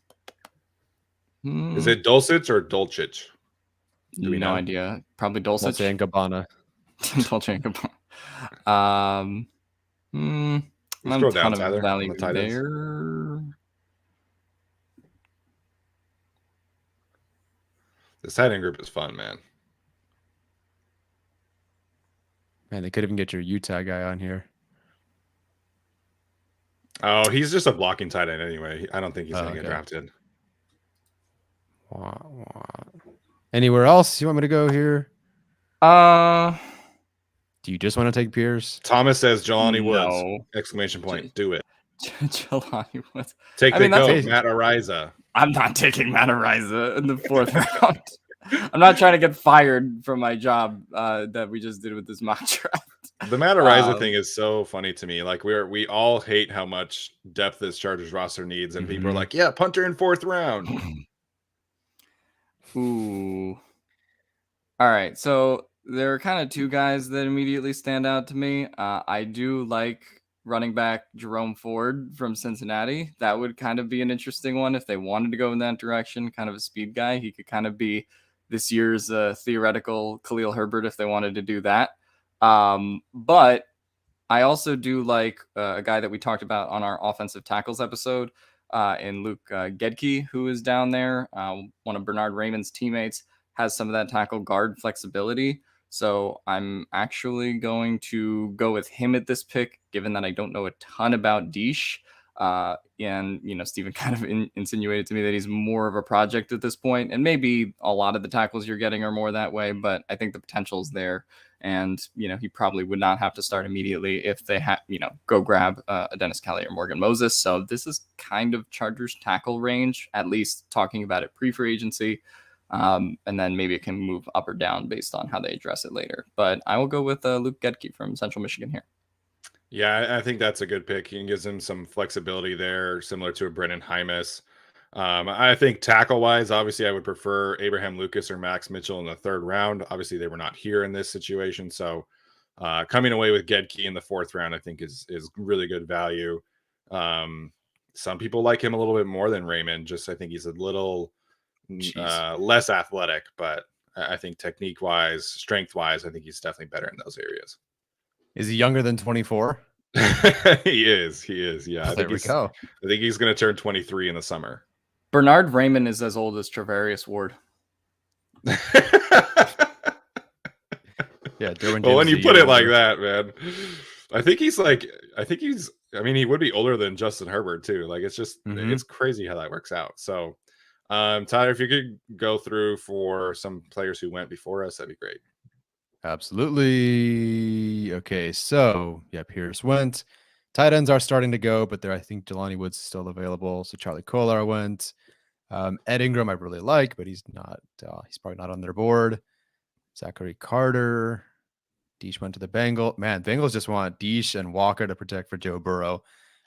Is it Dulcich or Dulcich? Do we No know? idea. Probably Dolce Dulcich. and Gabbana. Dolce and Gabbana. You Not a scroll down, ton of Tyler, on value the tight ends. there. This tight end group is fun, man. Man, they could even get your Utah guy on here. Oh, he's just a blocking tight end anyway. I don't think he's going to get Okay. drafted. Anywhere else you want me to go here? Do you just want to take Pierce? Thomas says Jelani Woods! No. Exclamation point. Do it. Jelani Woods. Take I the mean, that's goat, a- Matt Ariza. I'm not taking Matt Ariza in the 4th round. I'm not trying to get fired from my job that we just did with this mock draft. The Matt Ariza thing is so funny to me. Like, we all hate how much depth this Chargers roster needs, and people are like, "Yeah, punter in 4th round." Ooh. All right, so there are kind of two guys that immediately stand out to me. I do like running back Jerome Ford from Cincinnati. That would kind of be an interesting one if they wanted to go in that direction. Kind of a speed guy. He could kind of be this year's theoretical Khalil Herbert if they wanted to do that. But I also do like a guy that we talked about on our offensive tackles episode in Luke Gedke, who is down there. One of Bernard Raymond's teammates has some of that tackle guard flexibility. So I'm actually going to go with him at this pick, given that I don't know a ton about Deesh. And, Steven kind of insinuated to me that he's more of a project at this point. And maybe a lot of the tackles you're getting are more that way, but I think the potential is there. And, he probably would not have to start immediately if they had, go grab a Dennis Kelly or Morgan Moses. So this is kind of Chargers tackle range, at least talking about it pre-free agency. And then maybe it can move up or down based on how they address it later. But I will go with Luke Gedke from Central Michigan here. Yeah, I think that's a good pick. He gives him some flexibility there, similar to a Brennan Hymas. I think tackle-wise, obviously, I would prefer Abraham Lucas or Max Mitchell in the 3rd round. Obviously, they were not here in this situation. So coming away with Gedke in the 4th round, I think is really good value. Some people like him a little bit more than Raymond. Just I think he's a little less athletic, but I think technique-wise, strength-wise, I think he's definitely better in those areas. Is he younger than 24? He is. Yeah, There we go. I think he's going to turn 23 in the summer. Bernard Raymond is as old as Travarius Ward. Yeah, Derwin. Well, when you put it like that, man, I think he's. I mean, he would be older than Justin Herbert too. Like, it's just, it's crazy how that works out. So, Tyler, if you could go through for some players who went before us, that'd be great. Absolutely. Okay, so yeah, Pierce went. Tight ends are starting to go, but I think Jelani Woods is still available. So Charlie Kolar went. Ed Ingram I really like, but he's not. He's probably not on their board. Zachary Carter. Deesh went to the Bengals. Man, Bengals just want Deesh and Walker to protect for Joe Burrow.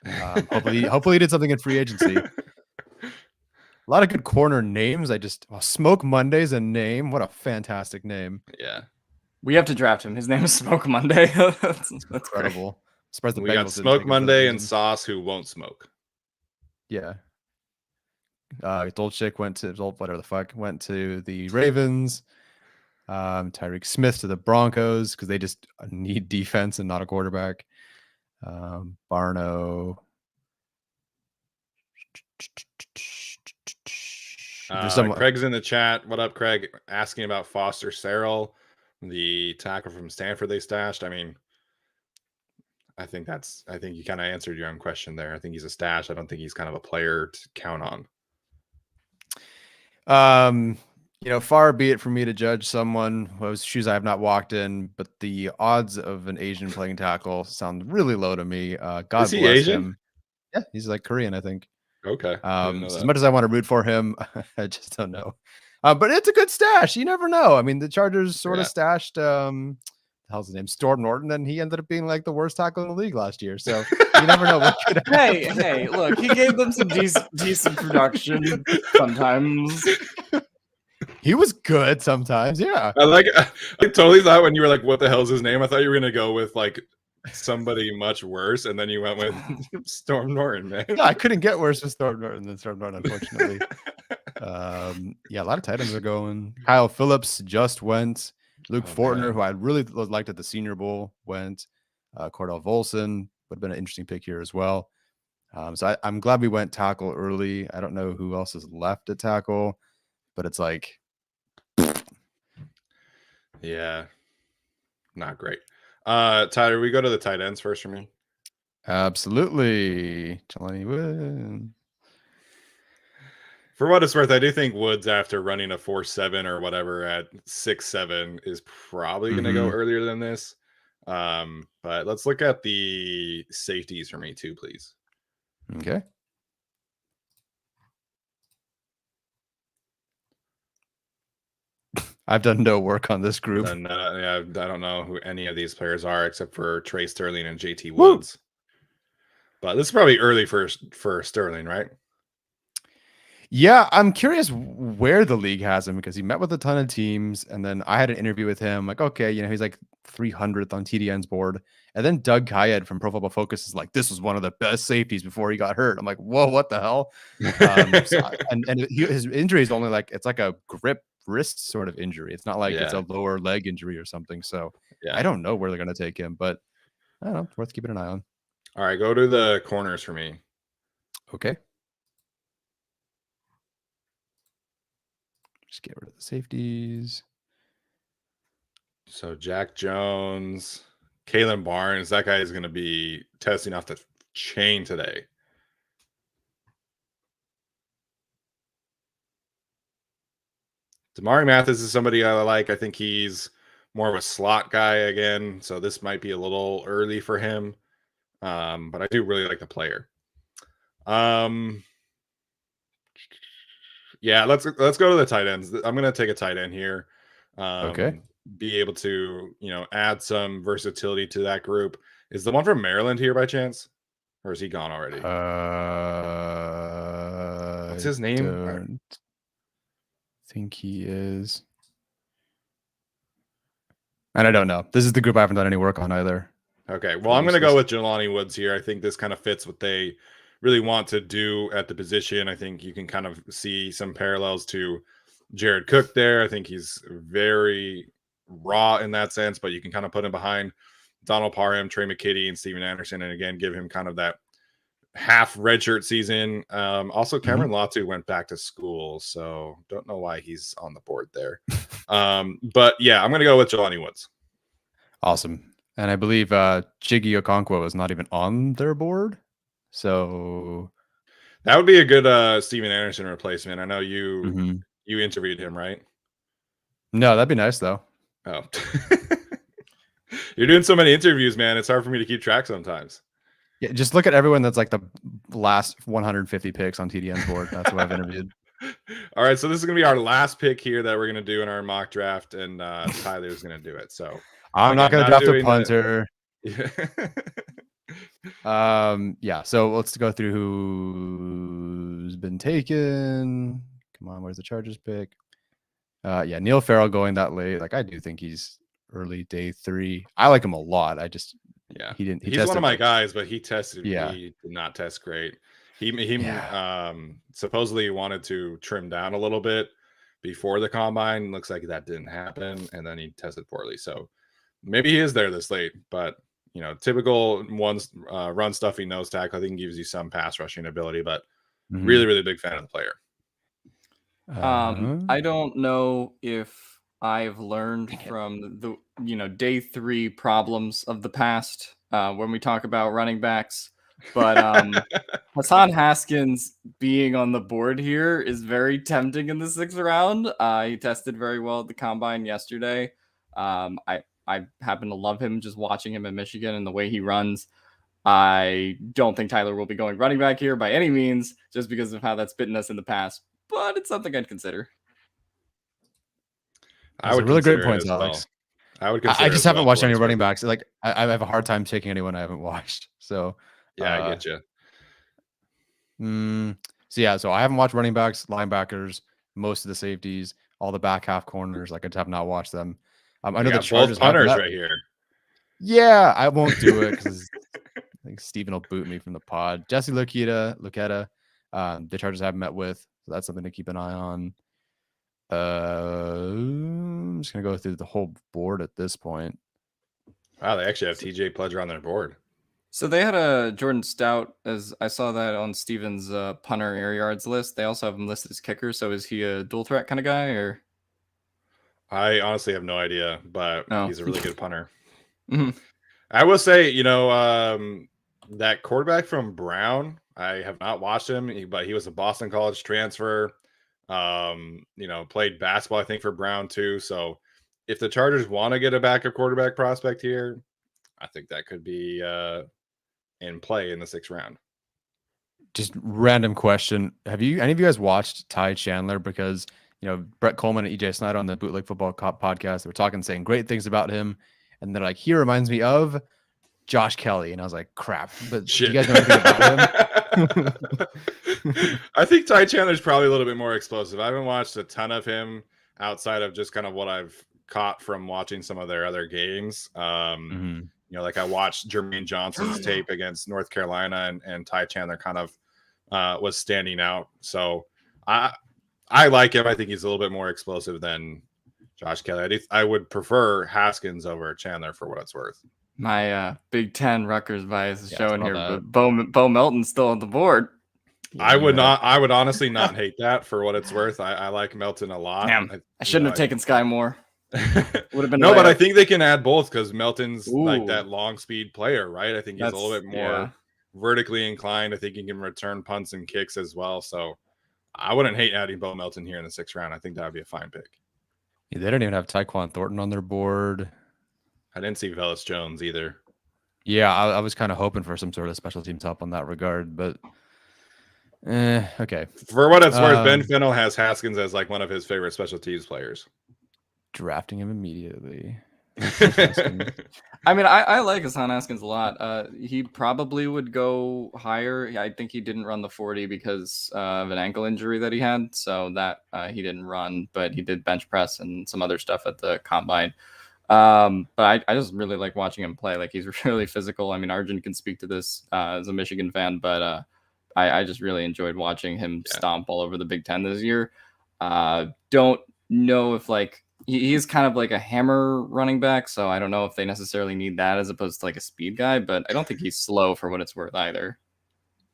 Hopefully he did something in free agency. A lot of good corner names. Smoke Monday's a name. What a fantastic name. Yeah. We have to draft him. His name is Smoke Monday. that's incredible. Surprised the we Bengals got didn't Smoke take him for that Monday and reason. Sauce, who won't smoke. Yeah. Dolchik went to the Ravens. Tyreek Smith to the Broncos because they just need defense and not a quarterback. Barno. There's someone. Craig's in the chat. What up, Craig? Asking about Foster Sarrell, the tackle from Stanford they stashed. I mean, I think you kind of answered your own question there. I think he's a stash. I don't think he's kind of a player to count on. Far be it from me to judge someone whose shoes I have not walked in, but the odds of an Asian playing tackle sound really low to me. God Is he bless Asian? him. Yeah, he's like Korean, I think. Okay. As much as I want to root for him, I just don't know. But it's a good stash. You never know. I mean, the Chargers sort of stashed the hell's his name? Storm Norton, and he ended up being like the worst tackle in the league last year. So you never know what could happen. Hey, look, he gave them some decent production sometimes. He was good sometimes, yeah. I totally thought when you were like, what the hell's his name? I thought you were gonna go with like somebody much worse, and then you went with Storm Norton, man. No, I couldn't get worse with Storm Norton than Storm Norton, unfortunately. A lot of tight ends are going. Kyle Phillips just went. Luke Fortner, who I really liked at the Senior Bowl, went. Cordell Volson would have been an interesting pick here as well. So I'm glad we went tackle early. I don't know who else is left at tackle, but it's like, yeah, not great. Tyler, we go to the tight ends first for me. Absolutely. Jelani Woods. For what it's worth, I do think Woods, after running a 4.7 or whatever at 6.7, is probably going to go earlier than this. But let's look at the safeties for me too, please. Okay. I've done no work on this group. I don't know who any of these players are except for Trey Sterling and JT Woods. But this is probably early for Sterling, right? Yeah, I'm curious where the league has him, because he met with a ton of teams, and then I had an interview with him. Like, okay, he's like 300th on TDN's board, and then Doug Kayed from Pro Football Focus is like, this was one of the best safeties before he got hurt. I'm like, whoa, what the hell? His injury is only like, it's like a grip wrist sort of injury. It's not like it's a lower leg injury or something. So I don't know where they're going to take him, but I don't know. It's worth keeping an eye on. All right, go to the corners for me. Okay. Just get rid of the safeties. So Jack Jones, Kalen Barnes, that guy is going to be testing off the chain today. Damari Mathis is somebody I like. I think he's more of a slot guy again, so this might be a little early for him. But I do really like the player. Yeah, let's go to the tight ends. I'm going to take a tight end here. Okay. Be able to, add some versatility to that group. Is the one from Maryland here by chance? Or is he gone already? What's his name? Don't think he is. And I don't know. This is the group I haven't done any work on either. Okay. Well, I'm going to go with Jelani Woods here. I think this kind of fits what they really want to do at the position. I think you can kind of see some parallels to Jared Cook there. I think he's very raw in that sense, but you can kind of put him behind Donald Parham, Trey McKitty, and Steven Anderson, and again, give him kind of that half redshirt season. Also, Cameron Latu went back to school, so don't know why he's on the board there. But yeah, I'm going to go with Jelani Woods. Awesome. And I believe Chiggy Okonkwo is not even on their board. So that would be a good Steven Anderson replacement. I know you interviewed him, right? No, that'd be nice though. Oh, you're doing so many interviews, man. It's hard for me to keep track sometimes. Yeah, just look at everyone that's like the last 150 picks on TDN's board. That's what I've interviewed. All right, so this is gonna be our last pick here that we're gonna do in our mock draft, and Tyler's gonna do it. So I'm not gonna draft a punter. Yeah, so let's go through who's been taken. Come on, where's the Chargers pick? Neil Farrell going that late. Like, I do think he's early day 3. I like him a lot. He's one of my guys, but he tested. He did not test great. He supposedly wanted to trim down a little bit before the combine. Looks like that didn't happen, and then he tested poorly. So maybe he is there this late, but typical run stuffing nose tackle. I think gives you some pass rushing ability, but Mhm. really, really big fan of the player. I don't know if I've learned from the day 3 problems of the past when we talk about running backs, but Hassan Haskins being on the board here is very tempting in the 6th round. He tested very well at the combine yesterday. I happen to love him just watching him in Michigan and the way he runs. I don't think Tyler will be going running back here by any means, just because of how that's bitten us in the past, but it's something I'd consider. I would really great consider it points, as Alex. well. I would I consider it just as haven't well watched for any what it's running worth. backs. Like I have a hard time taking anyone I haven't watched. So Yeah, I get you. So I haven't watched running backs, linebackers, most of the safeties, all the back half corners. Like I have not watched them. I know the got Chargers both punters have right here. Yeah, I won't do it because I think Steven will boot me from the pod. Jesse Luketa, the Chargers haven't met with, so that's something to keep an eye on. I'm just gonna go through the whole board at this point. Wow, they actually have TJ Pledger on their board. So they had a Jordan Stout, as I saw that on Steven's punter air yards list. They also have him listed as kicker. So is he a dual threat kind of guy, or? I honestly have no idea, but No. he's a really good punter. Mhm. I will say, that quarterback from Brown, I have not watched him, but he was a Boston College transfer. Played basketball, I think, for Brown too. So if the Chargers want to get a backup quarterback prospect here, I think that could be in play in the 6th round. Just random question: Have any of you guys watched Ty Chandler? Because Brett Coleman and EJ Snyder on the Bootleg Football podcast, they were talking, saying great things about him, and they're like, he reminds me of Josh Kelly, and I was like, crap. But do you guys know anything about him? I think Ty Chandler's probably a little bit more explosive. I haven't watched a ton of him outside of just kind of what I've caught from watching some of their other games. Like I watched Jermaine Johnson's tape against North Carolina, and Ty Chandler kind of was standing out. So I like him. I think he's a little bit more explosive than Josh Kelly. I would prefer Haskins over Chandler for what it's worth. My Big Ten Rutgers bias is showing here, that. but Bo Melton's still on the board. Yeah, I would honestly not hate that for what it's worth. I like Melton a lot. Damn, I shouldn't have taken Sky Moore. Would have been no, but I think they can add both because Melton's like that long speed player, right? I think he's a little bit more vertically inclined. I think he can return punts and kicks as well. So I wouldn't hate adding Bo Melton here in the 6th round. I think that would be a fine pick. Yeah, they don't even have Tyquan Thornton on their board. I didn't see Velus Jones either. Yeah, I was kind of hoping for some sort of special teams help on that regard, but okay. For what it's worth, Ben Fennell has Haskins as like one of his favorite special teams players. Drafting him immediately. I mean, I like Hassan Haskins a lot. He probably would go higher. I think he didn't run the 40 because of an ankle injury that he had, so that he didn't run, but he did bench press and some other stuff at the combine. But I just really like watching him play. Like, he's really physical. I mean, Arjun can speak to this as a Michigan fan, but I just really enjoyed watching him stomp all over the Big Ten this year. Don't know if he's kind of like a hammer running back, so I don't know if they necessarily need that as opposed to like a speed guy, but I don't think he's slow for what it's worth either.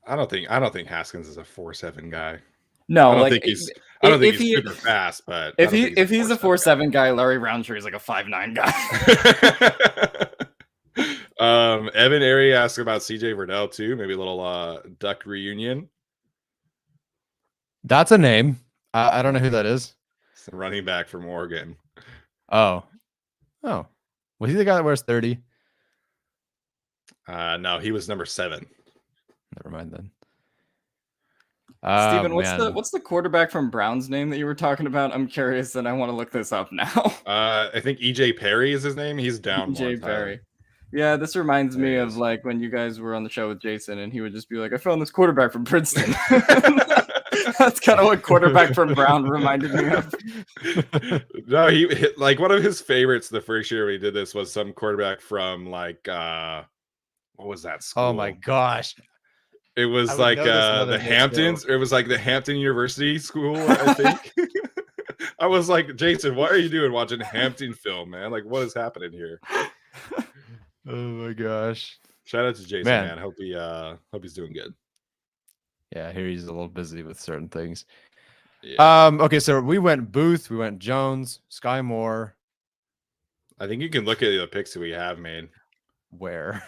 I don't think Haskins is a 4.7 guy. No, I don't think he's super fast, but if he's a 4.7 guy, Larry Roundtree is like a 5'9 guy. Evan Airy asked about CJ Verdell too. Maybe a little Duck reunion. That's a name. I don't know who that is. It's the running back from Oregon. Oh. Was he the guy that wears 30? No, he was number 7. Never mind then. Steven, what's the quarterback from Brown's name that you were talking about? I'm curious and I want to look this up now. I think EJ Perry is his name. He's down EJ Perry. Yeah, this reminds me of like when you guys were on the show with Jason and he would just be like, I found this quarterback from Princeton. That's kind of what quarterback from Brown reminded me of. No, he like one of his favorites the first year we did this was some quarterback from like what was that school? Oh my gosh. It was like the Hamptons. It was like the Hampton University School, I think. I was like, Jason, what are you doing watching Hampton film, man? Like, what is happening here? Oh my gosh. Shout out to Jason, man. Hope he's doing good. Yeah, here he's a little busy with certain things. Yeah. Okay, so we went Booth, we went Jones, Sky Moore. I think you can look at the picks that we have made. Where?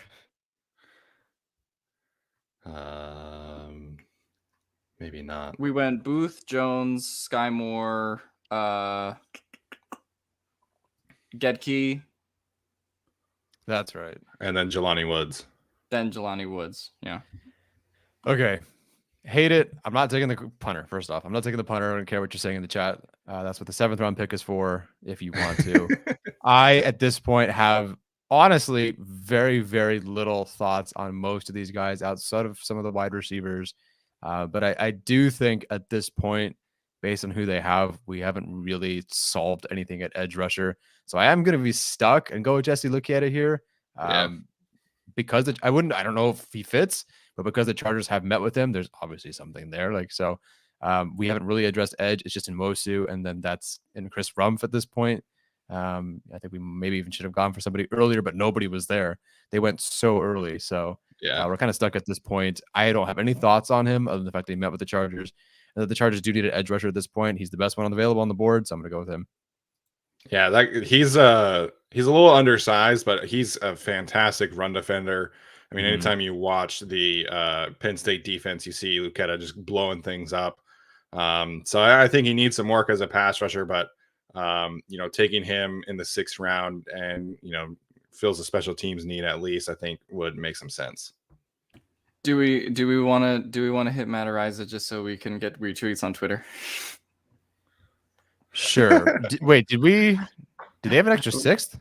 Maybe not. We went Booth, Jones, Sky Moore, Gedke. That's right. And then Jelani Woods. Then Jelani Woods. Yeah. Okay. Hate it. I'm not taking the punter. First off, I'm not taking the punter. I don't care what you're saying in the chat. That's what the 7th round pick is for, if you want to. I, at this point, have honestly very, very little thoughts on most of these guys outside of some of the wide receivers. But I do think at this point, based on who they have, we haven't really solved anything at edge rusher. So I am going to be stuck and go with Jesse Luketa here. Because I don't know if he fits, but because the Chargers have met with him, there's obviously something there. We haven't really addressed edge. It's just in Mosu, and then that's in Chris Rumpf at this point. I think we maybe even should have gone for somebody earlier, but nobody was there. They went so early. So we're kind of stuck at this point. I don't have any thoughts on him other than the fact that he met with the Chargers. And that the Chargers do need an edge rusher at this point. He's the best one available on the board, so I'm going to go with him. Yeah, he's a little undersized, but he's a fantastic run defender. I mean, anytime you watch the Penn State defense, you see Luketa just blowing things up. So I think he needs some work as a pass rusher, but taking him in the 6th round and fills a special teams need at least, I think would make some sense. Do we want to hit Matt Ariza just so we can get retweets on Twitter? Sure. Wait, did they have an extra 6th?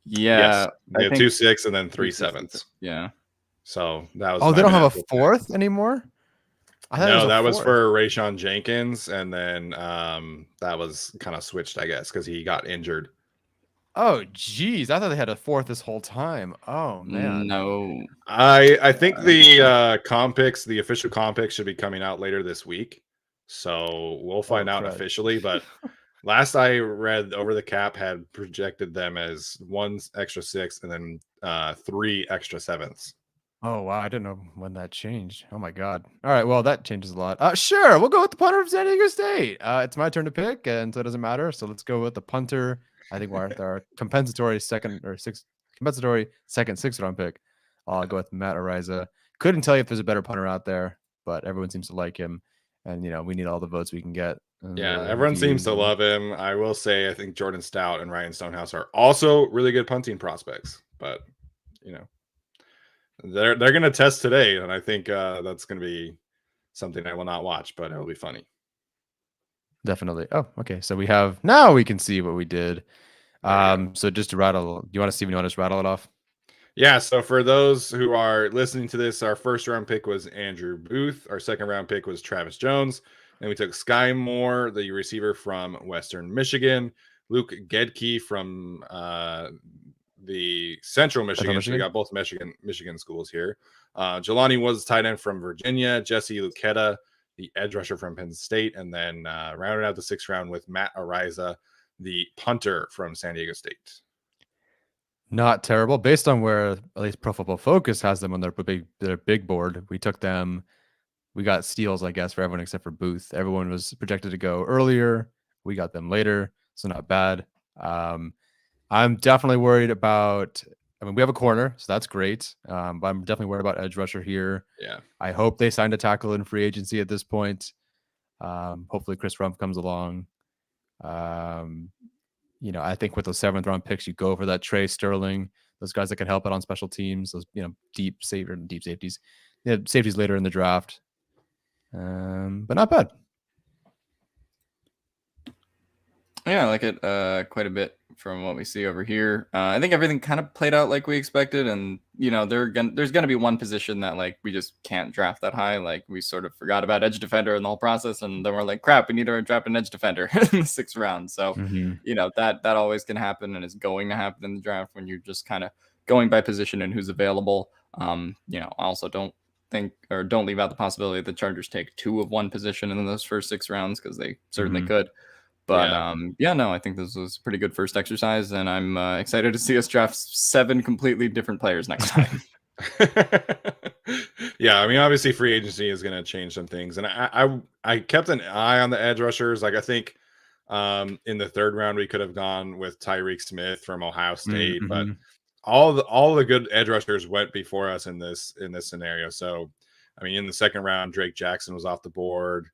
Yeah, yes. They have 2 6s and then 3 7s. Yeah. So that was. Oh, they don't have a 4th anymore. No, that was for Rayshawn Jenkins, and then that was kind of switched, I guess, because he got injured. Oh, geez, I thought they had a 4th this whole time. Oh man, no. I think the comp picks, the official comp picks, should be coming out later this week, so we'll find out officially. But last I read, Over the Cap had projected them as 1 extra 6 and then 3 extra 7s. Oh, wow. I didn't know when that changed. Oh, my God. All right. Well, that changes a lot. Sure. We'll go with the punter of San Diego State. It's my turn to pick, and so it doesn't matter. So let's go with the punter. I think we're at our compensatory second, 6th round pick. I'll go with Matt Ariza. Couldn't tell you if there's a better punter out there, but everyone seems to like him. And, we need all the votes we can get. Yeah, everyone seems to love him. I will say, I think Jordan Stout and Ryan Stonehouse are also really good punting prospects, but, they're going to test today, and I think that's going to be something I will not watch, but it'll be funny. Definitely. Oh, okay. So now we can see what we did. So just to rattle, you want to see if you want to just rattle it off? Yeah. So for those who are listening to this, our 1st round pick was Andrew Booth. Our 2nd round pick was Travis Jones. Then we took Sky Moore, the receiver from Western Michigan, Luke Gedke from the Central Michigan. So we got both Michigan schools here. Jelani was tight end from Virginia, Jesse Luketa, the edge rusher from Penn State, and then rounded out the 6th round with Matt Ariza, the punter from San Diego State. Not terrible, based on where at least Pro Football Focus has them on their big board. We took them. We got steals, I guess, for everyone except for Booth. Everyone was projected to go earlier. We got them later, so not bad. I'm definitely worried about. I mean, we have a corner, so that's great. But I'm definitely worried about edge rusher here. Yeah. I hope they signed a tackle in free agency at this point. Hopefully Chris Rumpf comes along. I think with those 7th round picks, you go for that Trey Sterling, those guys that can help out on special teams, those deep safeties, safeties later in the draft. But not bad. Yeah, I like it quite a bit from what we see over here. I think everything kind of played out like we expected, and there's gonna be one position that we just can't draft that high. Like we sort of forgot about edge defender in the whole process, and then we're like, crap, we need to draft an edge defender in the 6th round. So that always can happen, and is going to happen in the draft when you're just kind of going by position and who's available. I also don't leave out the possibility that the Chargers take 2 of one position in those first 6 rounds, because they certainly could. But no, I think this was a pretty good first exercise, and I'm excited to see us draft 7 completely different players next time. Yeah, I mean, obviously free agency is going to change some things, and I kept an eye on the edge rushers. Like I think in the 3rd round we could have gone with Tyreek Smith from Ohio State, but all the good edge rushers went before us in this scenario. So I mean, in the 2nd round, Drake Jackson was off the board,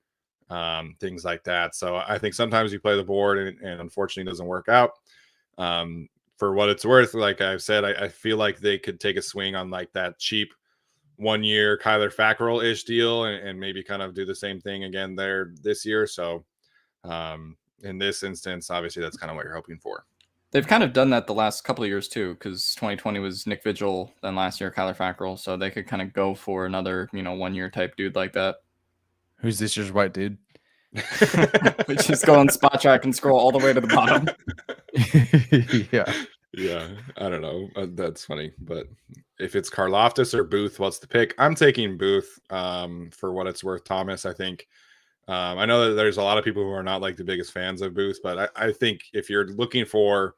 things like that. So I think sometimes you play the board and unfortunately it doesn't work out. For what it's worth, like I've said, I feel like they could take a swing on like that cheap 1-year Kyler Fackrell-ish deal and maybe kind of do the same thing again there this year. So in this instance, obviously that's kind of what you're hoping for. They've kind of done that the last couple of years too, because 2020 was Nick Vigil, then last year Kyler Fackrell, so they could kind of go for another 1-year type dude like that. Who's this year's white dude? We just go on Spot Track and scroll all the way to the bottom. Yeah, I don't know. That's funny, but if it's Karlaftis or Booth, what's the pick? I'm taking Booth for what it's worth. Thomas, I think. I know that there's a lot of people who are not like the biggest fans of Booth, but I think if you're looking for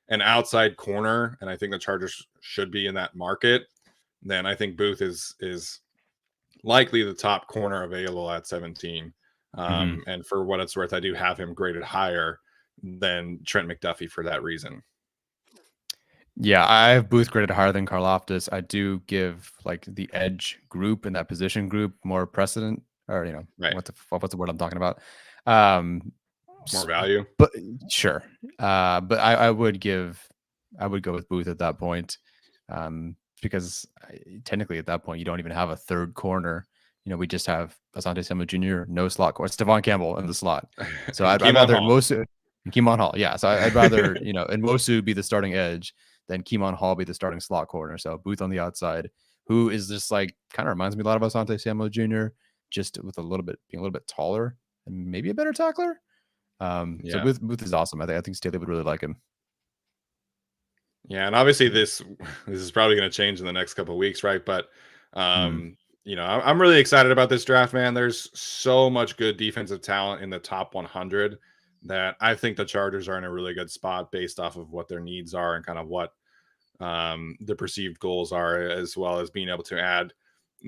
an outside corner, and I think the Chargers should be in that market, then I think Booth is likely the top corner available at 17. And for what it's worth, I do have him graded higher than Trent McDuffie for that reason. Yeah, I have Booth graded higher than Karlaftis. I do give like the edge group and that position group more precedent, or right. what's the word I'm talking about? More value, but sure. But I would go with Booth at that point, because technically at that point you don't even have a 3rd corner. We just have Asante Samuel Jr., no slot corner. Stephon Campbell in the slot. So I'd rather Mosu, Keemon Hall. Yeah, so I'd rather and Mosu be the starting edge than Keemon Hall be the starting slot corner. So Booth on the outside, who is just like kind of reminds me a lot of Asante Samuel Jr., just with being a little bit taller and maybe a better tackler. So Booth is awesome. I think Staley would really like him. Yeah, and obviously this is probably going to change in the next couple of weeks, right? But I'm really excited about this draft, man. There's so much good defensive talent in the top 100 that I think the Chargers are in a really good spot based off of what their needs are and kind of what the perceived goals are, as well as being able to add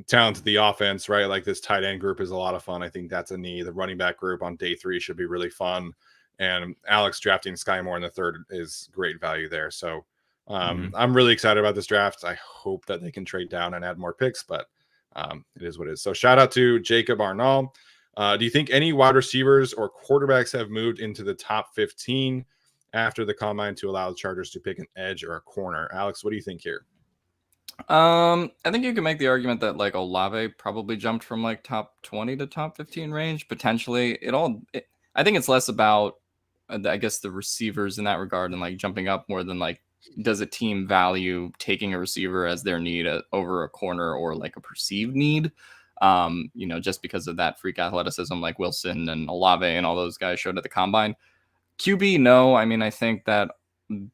talent to the offense, right? Like this tight end group is a lot of fun. I think that's a need. The running back group on day 3 should be really fun. And Alex drafting Sky Moore in the 3rd is great value there. So I'm really excited about this draft. I hope that they can trade down and add more picks, but it is what it is. So shout out to Jacob Arnall. Do you think any wide receivers or quarterbacks have moved into the top 15 after the combine to allow the Chargers to pick an edge or a corner? Alex, what do you think here? I think you can make the argument that like Olave probably jumped from like top 20 to top 15 range potentially. I think it's less about I guess the receivers in that regard and like jumping up more than like does a team value taking a receiver as their need over a corner or like a perceived need. Just because of that freak athleticism like Wilson and Olave and all those guys showed at the combine. QB, no. I mean, I think that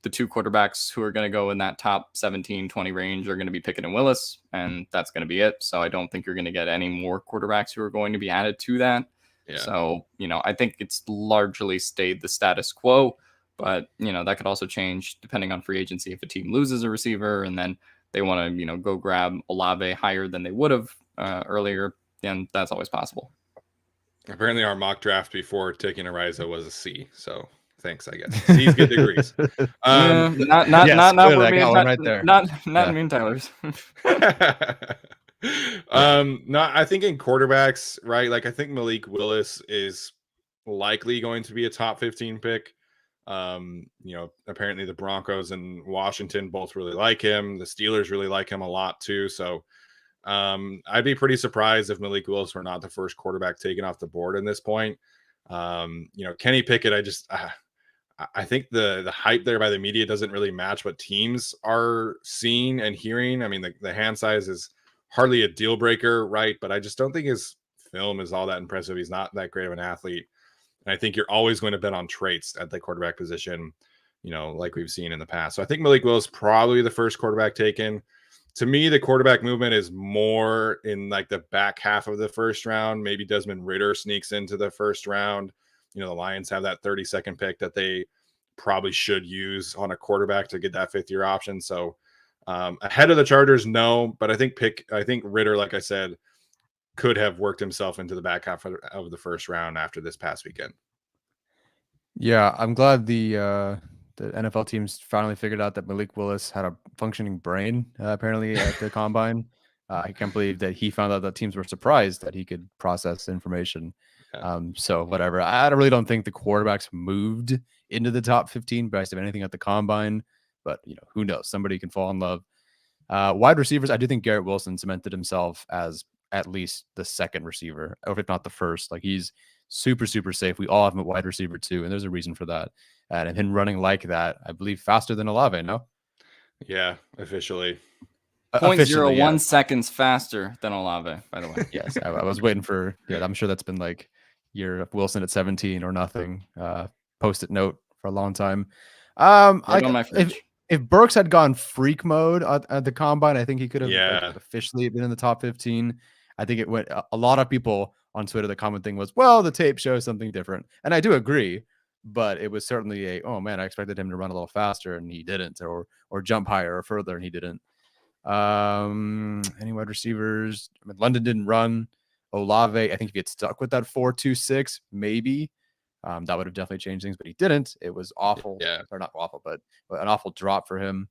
the 2 quarterbacks who are going to go in that top 17-20 range are going to be Pickett and Willis, and that's going to be it. So I don't think you're going to get any more quarterbacks who are going to be added to that. Yeah. So, I think it's largely stayed the status quo, but, that could also change depending on free agency. If a team loses a receiver and then they want to, go grab Olave higher than they would have earlier, then that's always possible. Apparently our mock draft before taking Ariza was a C, so thanks, I guess. C's get degrees. Not me and Tyler's. No, I think in quarterbacks, right? Like I think Malik Willis is likely going to be a top 15 pick. Apparently the Broncos and Washington both really like him. The Steelers really like him a lot too. So I'd be pretty surprised if Malik Willis were not the first quarterback taken off the board in this point. Kenny Pickett, I think the hype there by the media doesn't really match what teams are seeing and hearing. I mean, the hand size is hardly a deal breaker, right? But I just don't think his film is all that impressive. He's not that great of an athlete. And I think you're always going to bet on traits at the quarterback position, like we've seen in the past. So I think Malik Willis probably the first quarterback taken. To me, the quarterback movement is more in like the back half of the first round. Maybe Desmond Ridder sneaks into the first round. the Lions have that 32nd pick that they probably should use on a quarterback to get that 5th-year option. So ahead of the Chargers, no, but I think Ritter, like I said, could have worked himself into the back half of the first round after this past weekend. Yeah, I'm glad the NFL teams finally figured out that Malik Willis had a functioning brain, apparently at the combine. I can't believe that he found out that teams were surprised that he could process information. Yeah. So whatever. I really don't think the quarterbacks moved into the top 15 based on anything at the combine, but who knows? Somebody can fall in love. Wide receivers, I do think Garrett Wilson cemented himself as at least the second receiver, or if not the first. Like, he's super, super safe. We all have him at wide receiver too, and there's a reason for that. And him running like that, I believe, faster than Olave, no? Yeah, officially. 0.01 seconds faster than Olave, by the way. Yes, I was waiting for, I'm sure that's been like your Wilson at 17 or nothing post-it note for a long time. Right on my fridge. If Burks had gone freak mode at the combine, I think he could have officially been in the top 15. I think it went a lot of people on Twitter. The common thing was, well, the tape shows something different. And I do agree, but it was certainly oh man, I expected him to run a little faster and he didn't, or jump higher or further and he didn't. Any wide receivers? I mean, London didn't run. Olave, I think if he had stuck with that 4.26, maybe that would have definitely changed things, but he didn't. It was awful. Yeah. Or not awful, but an awful drop for him.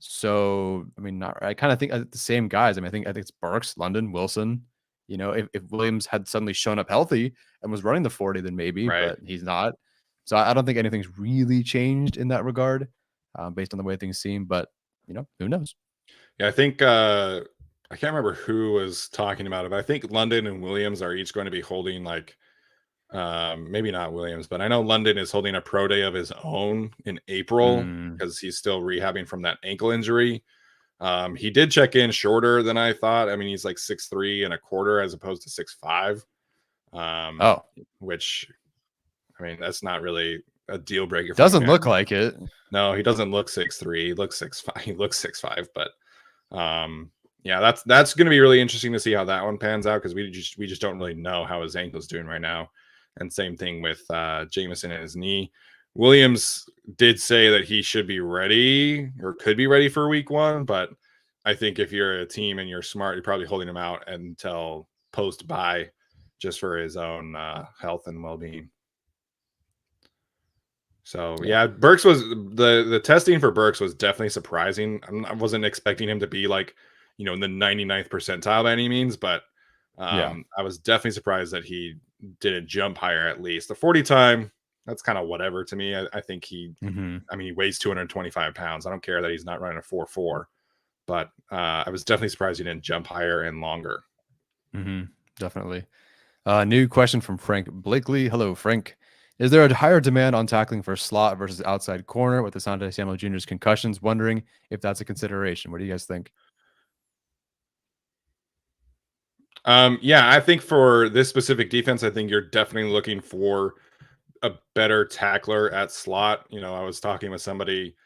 So, I mean, I kind of think the same guys. I mean, I think it's Burks, London, Wilson. If Williams had suddenly shown up healthy and was running the 40, then maybe, but he's not. So I don't think anything's really changed in that regard, based on the way things seem. But who knows? Yeah, I think I can't remember who was talking about it, but I think London and Williams are each going to be holding like maybe not Williams, but I know London is holding a pro day of his own in April because he's still rehabbing from that ankle injury. He did check in shorter than I thought. I mean, he's like 6'3" and a quarter as opposed to 6'5". Which, I mean, that's not really a deal breaker. Doesn't look like it. No, he doesn't look 6'3". He looks 6'5". He looks 6'5", but yeah, that's going to be really interesting to see how that one pans out because we just don't really know how his ankle's doing right now. And same thing with Jameson and his knee. Williams did say that he should be ready or could be ready for week 1, but I think if you're a team and you're smart, you're probably holding him out until post-bye just for his own health and well-being. So yeah, Burks was the testing for Burks was definitely surprising. I wasn't expecting him to be like, in the 99th percentile by any means, but I was definitely surprised that he didn't jump higher at least. The 40 time, that's kind of whatever to me. I think he weighs 225 pounds. I don't care that he's not running a 4.4, but I was definitely surprised he didn't jump higher and longer. Definitely. New question from Frank Blakely. Hello, Frank. Is there a higher demand on tackling for slot versus outside corner with Asante Samuel Jr.'s concussions? Wondering if that's a consideration. What do you guys think? Yeah, I think for this specific defense, I think you're definitely looking for a better tackler at slot. I was talking with somebody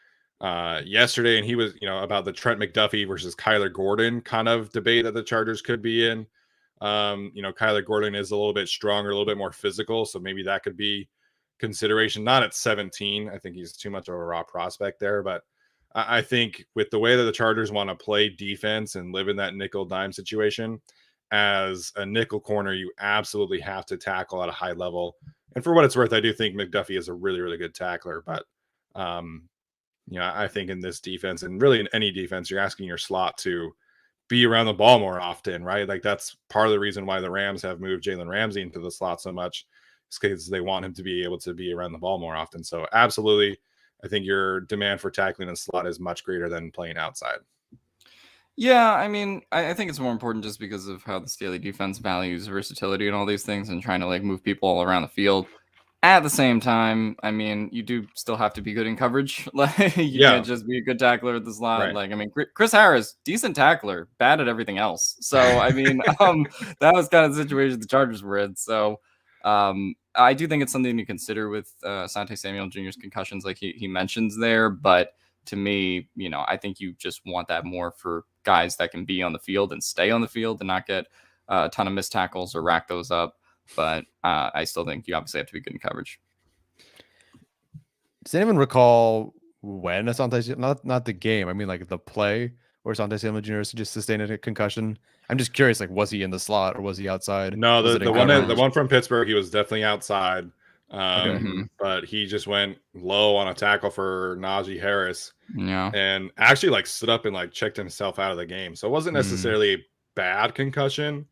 yesterday, and he was, about the Trent McDuffie versus Kyler Gordon kind of debate that the Chargers could be in. Kyler Gordon is a little bit stronger, a little bit more physical, so maybe that could be consideration. Not at 17. I think he's too much of a raw prospect there, but I think with the way that the Chargers want to play defense and live in that nickel dime situation, as a nickel corner, you absolutely have to tackle at a high level. And for what it's worth, I do think McDuffie is a really, really good tackler. But, I think in this defense and really in any defense, you're asking your slot to be around the ball more often, right? Like that's part of the reason why the Rams have moved Jalen Ramsey into the slot so much is because they want him to be able to be around the ball more often. So absolutely, I think your demand for tackling in slot is much greater than playing outside. Yeah, I mean, I think it's more important just because of how the Staley defense values versatility and all these things and trying to like move people all around the field. At the same time, I mean, you do still have to be good in coverage. Like you can't just be a good tackler at the slot. Right. Like, I mean, Chris Harris, decent tackler, bad at everything else. So, I mean, that was kind of the situation the Chargers were in. So, I do think it's something to consider with Asante Samuel Jr.'s concussions, like he mentions there. But to me, I think you just want that more for guys that can be on the field and stay on the field and not get a ton of missed tackles or rack those up. but I still think you obviously have to be good in coverage. Does anyone recall when Asante, not the game, I mean like the play where Asante Samuel Jr. just sustained a concussion? I'm just curious, like, was he in the slot or was he outside? No, Was it the in one coverage? the one from Pittsburgh, he was definitely outside. Okay. But he just went low on a tackle for Najee Harris, Yeah. and actually like stood up and like checked himself out of the game. So it wasn't necessarily a bad concussion.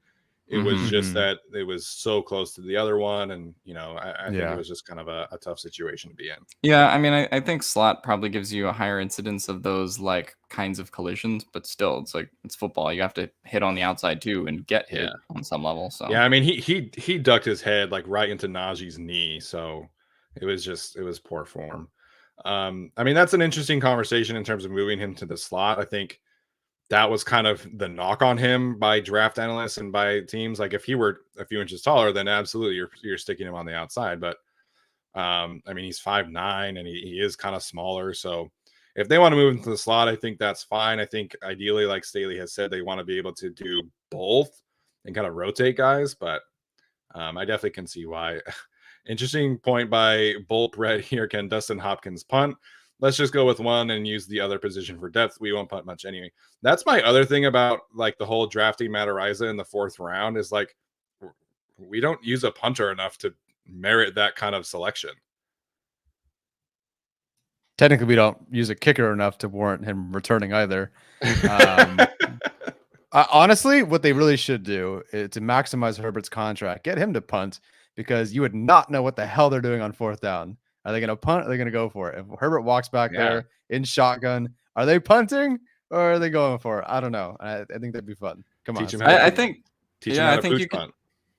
It was just that it was so close to the other one, and I think it was just kind of a tough situation to be in. Yeah, I mean, I think slot probably gives you a higher incidence of those like kinds of collisions, but still, it's like it's football. You have to hit on the outside too and get hit on some level. So yeah, I mean, he ducked his head like right into Najee's knee, so it was poor form. I mean, that's an interesting conversation in terms of moving him to the slot. I think that was kind of the knock on him by draft analysts and by teams. Like if he were a few inches taller, then absolutely you're sticking him on the outside. But I mean, he's 5'9" and he is kind of smaller. So if they want to move into the slot, I think that's fine. I think ideally, like Staley has said, they want to be able to do both and kind of rotate guys. But I definitely can see why. Interesting point by Bolt Red here. Can Dustin Hopkins punt? Let's just go with one and use the other position for depth. We won't punt much anyway. That's my other thing about like the whole drafting Matt Araiza in the 4th round is like we don't use a punter enough to merit that kind of selection. Technically, we don't use a kicker enough to warrant him returning either. Honestly, what they really should do is to maximize Herbert's contract, get him to punt, because you would not know what the hell they're doing on 4th down. Are they going to punt? Or are they going to go for it? If Herbert walks back there in shotgun, are they punting or are they going for it? I don't know. I think that'd be fun. Come on. I think you could.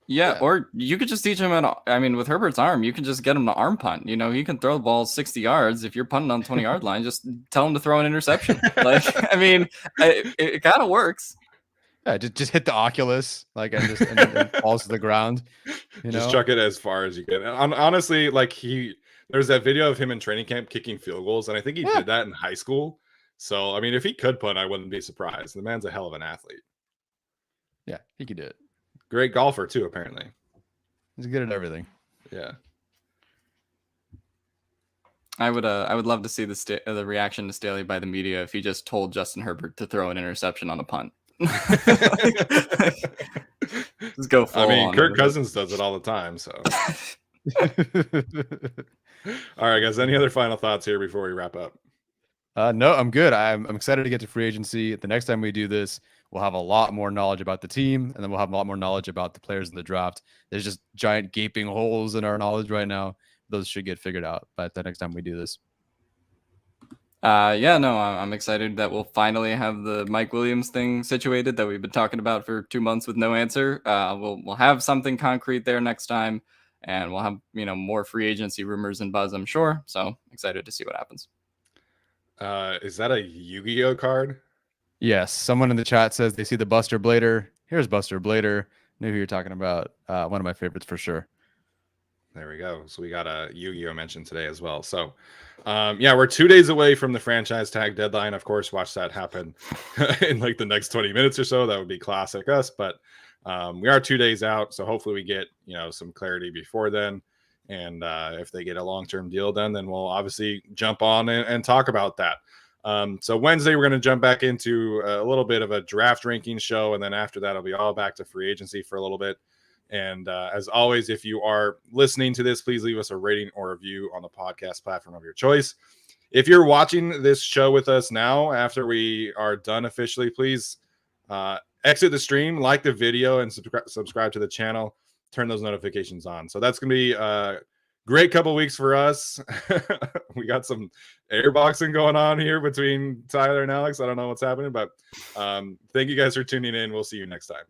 Yeah, or you could just teach him I mean, with Herbert's arm, you can just get him to arm punt. You know, he can throw the ball 60 yards. If you're punting on 20-yard line, just tell him to throw an interception. Like, I mean, it kind of works. Yeah, just hit the Oculus, like, and and falls to the ground. Just chuck it as far as you can. Honestly, like there's that video of him in training camp kicking field goals, and I think he did that in high school. So, I mean, if he could punt, I wouldn't be surprised. The man's a hell of an athlete. Yeah, he could do it. Great golfer too, apparently. He's good at everything. Yeah. I would love to see the reaction to Staley by the media if he just told Justin Herbert to throw an interception on a punt. Just go full. I mean, Kirk Cousins does it all the time. So, all right, guys. Any other final thoughts here before we wrap up? No, I'm good. I'm excited to get to free agency. The next time we do this, we'll have a lot more knowledge about the team, and then we'll have a lot more knowledge about the players in the draft. There's just giant gaping holes in our knowledge right now. Those should get figured out by the next time we do this. Yeah, no, I'm excited that we'll finally have the Mike Williams thing situated that we've been talking about for 2 months with no answer. We'll have something concrete there next time, and we'll have more free agency rumors and buzz, I'm sure. So excited to see what happens. Is that a Yu-Gi-Oh card? Yes. Someone in the chat says they see the Buster Blader. Here's Buster Blader. Knew who you're talking about. One of my favorites for sure. There we go. So we got a Yu-Gi-Oh mention today as well. So, yeah, we're 2 days away from the franchise tag deadline. Of course, watch that happen in like the next 20 minutes or so. That would be classic us. But we are 2 days out, so hopefully we get some clarity before then. And if they get a long-term deal done, then we'll obviously jump on and talk about that. So Wednesday, we're going to jump back into a little bit of a draft ranking show. And then after that, it'll be all back to free agency for a little bit. And as always, if you are listening to this, please leave us a rating or review on the podcast platform of your choice. If you're watching this show with us now, after we are done officially, please exit the stream, like the video, and subscribe to the channel. Turn those notifications on. So that's going to be a great couple weeks for us. We got some airboxing going on here between Tyler and Alex. I don't know what's happening, but thank you guys for tuning in. We'll see you next time.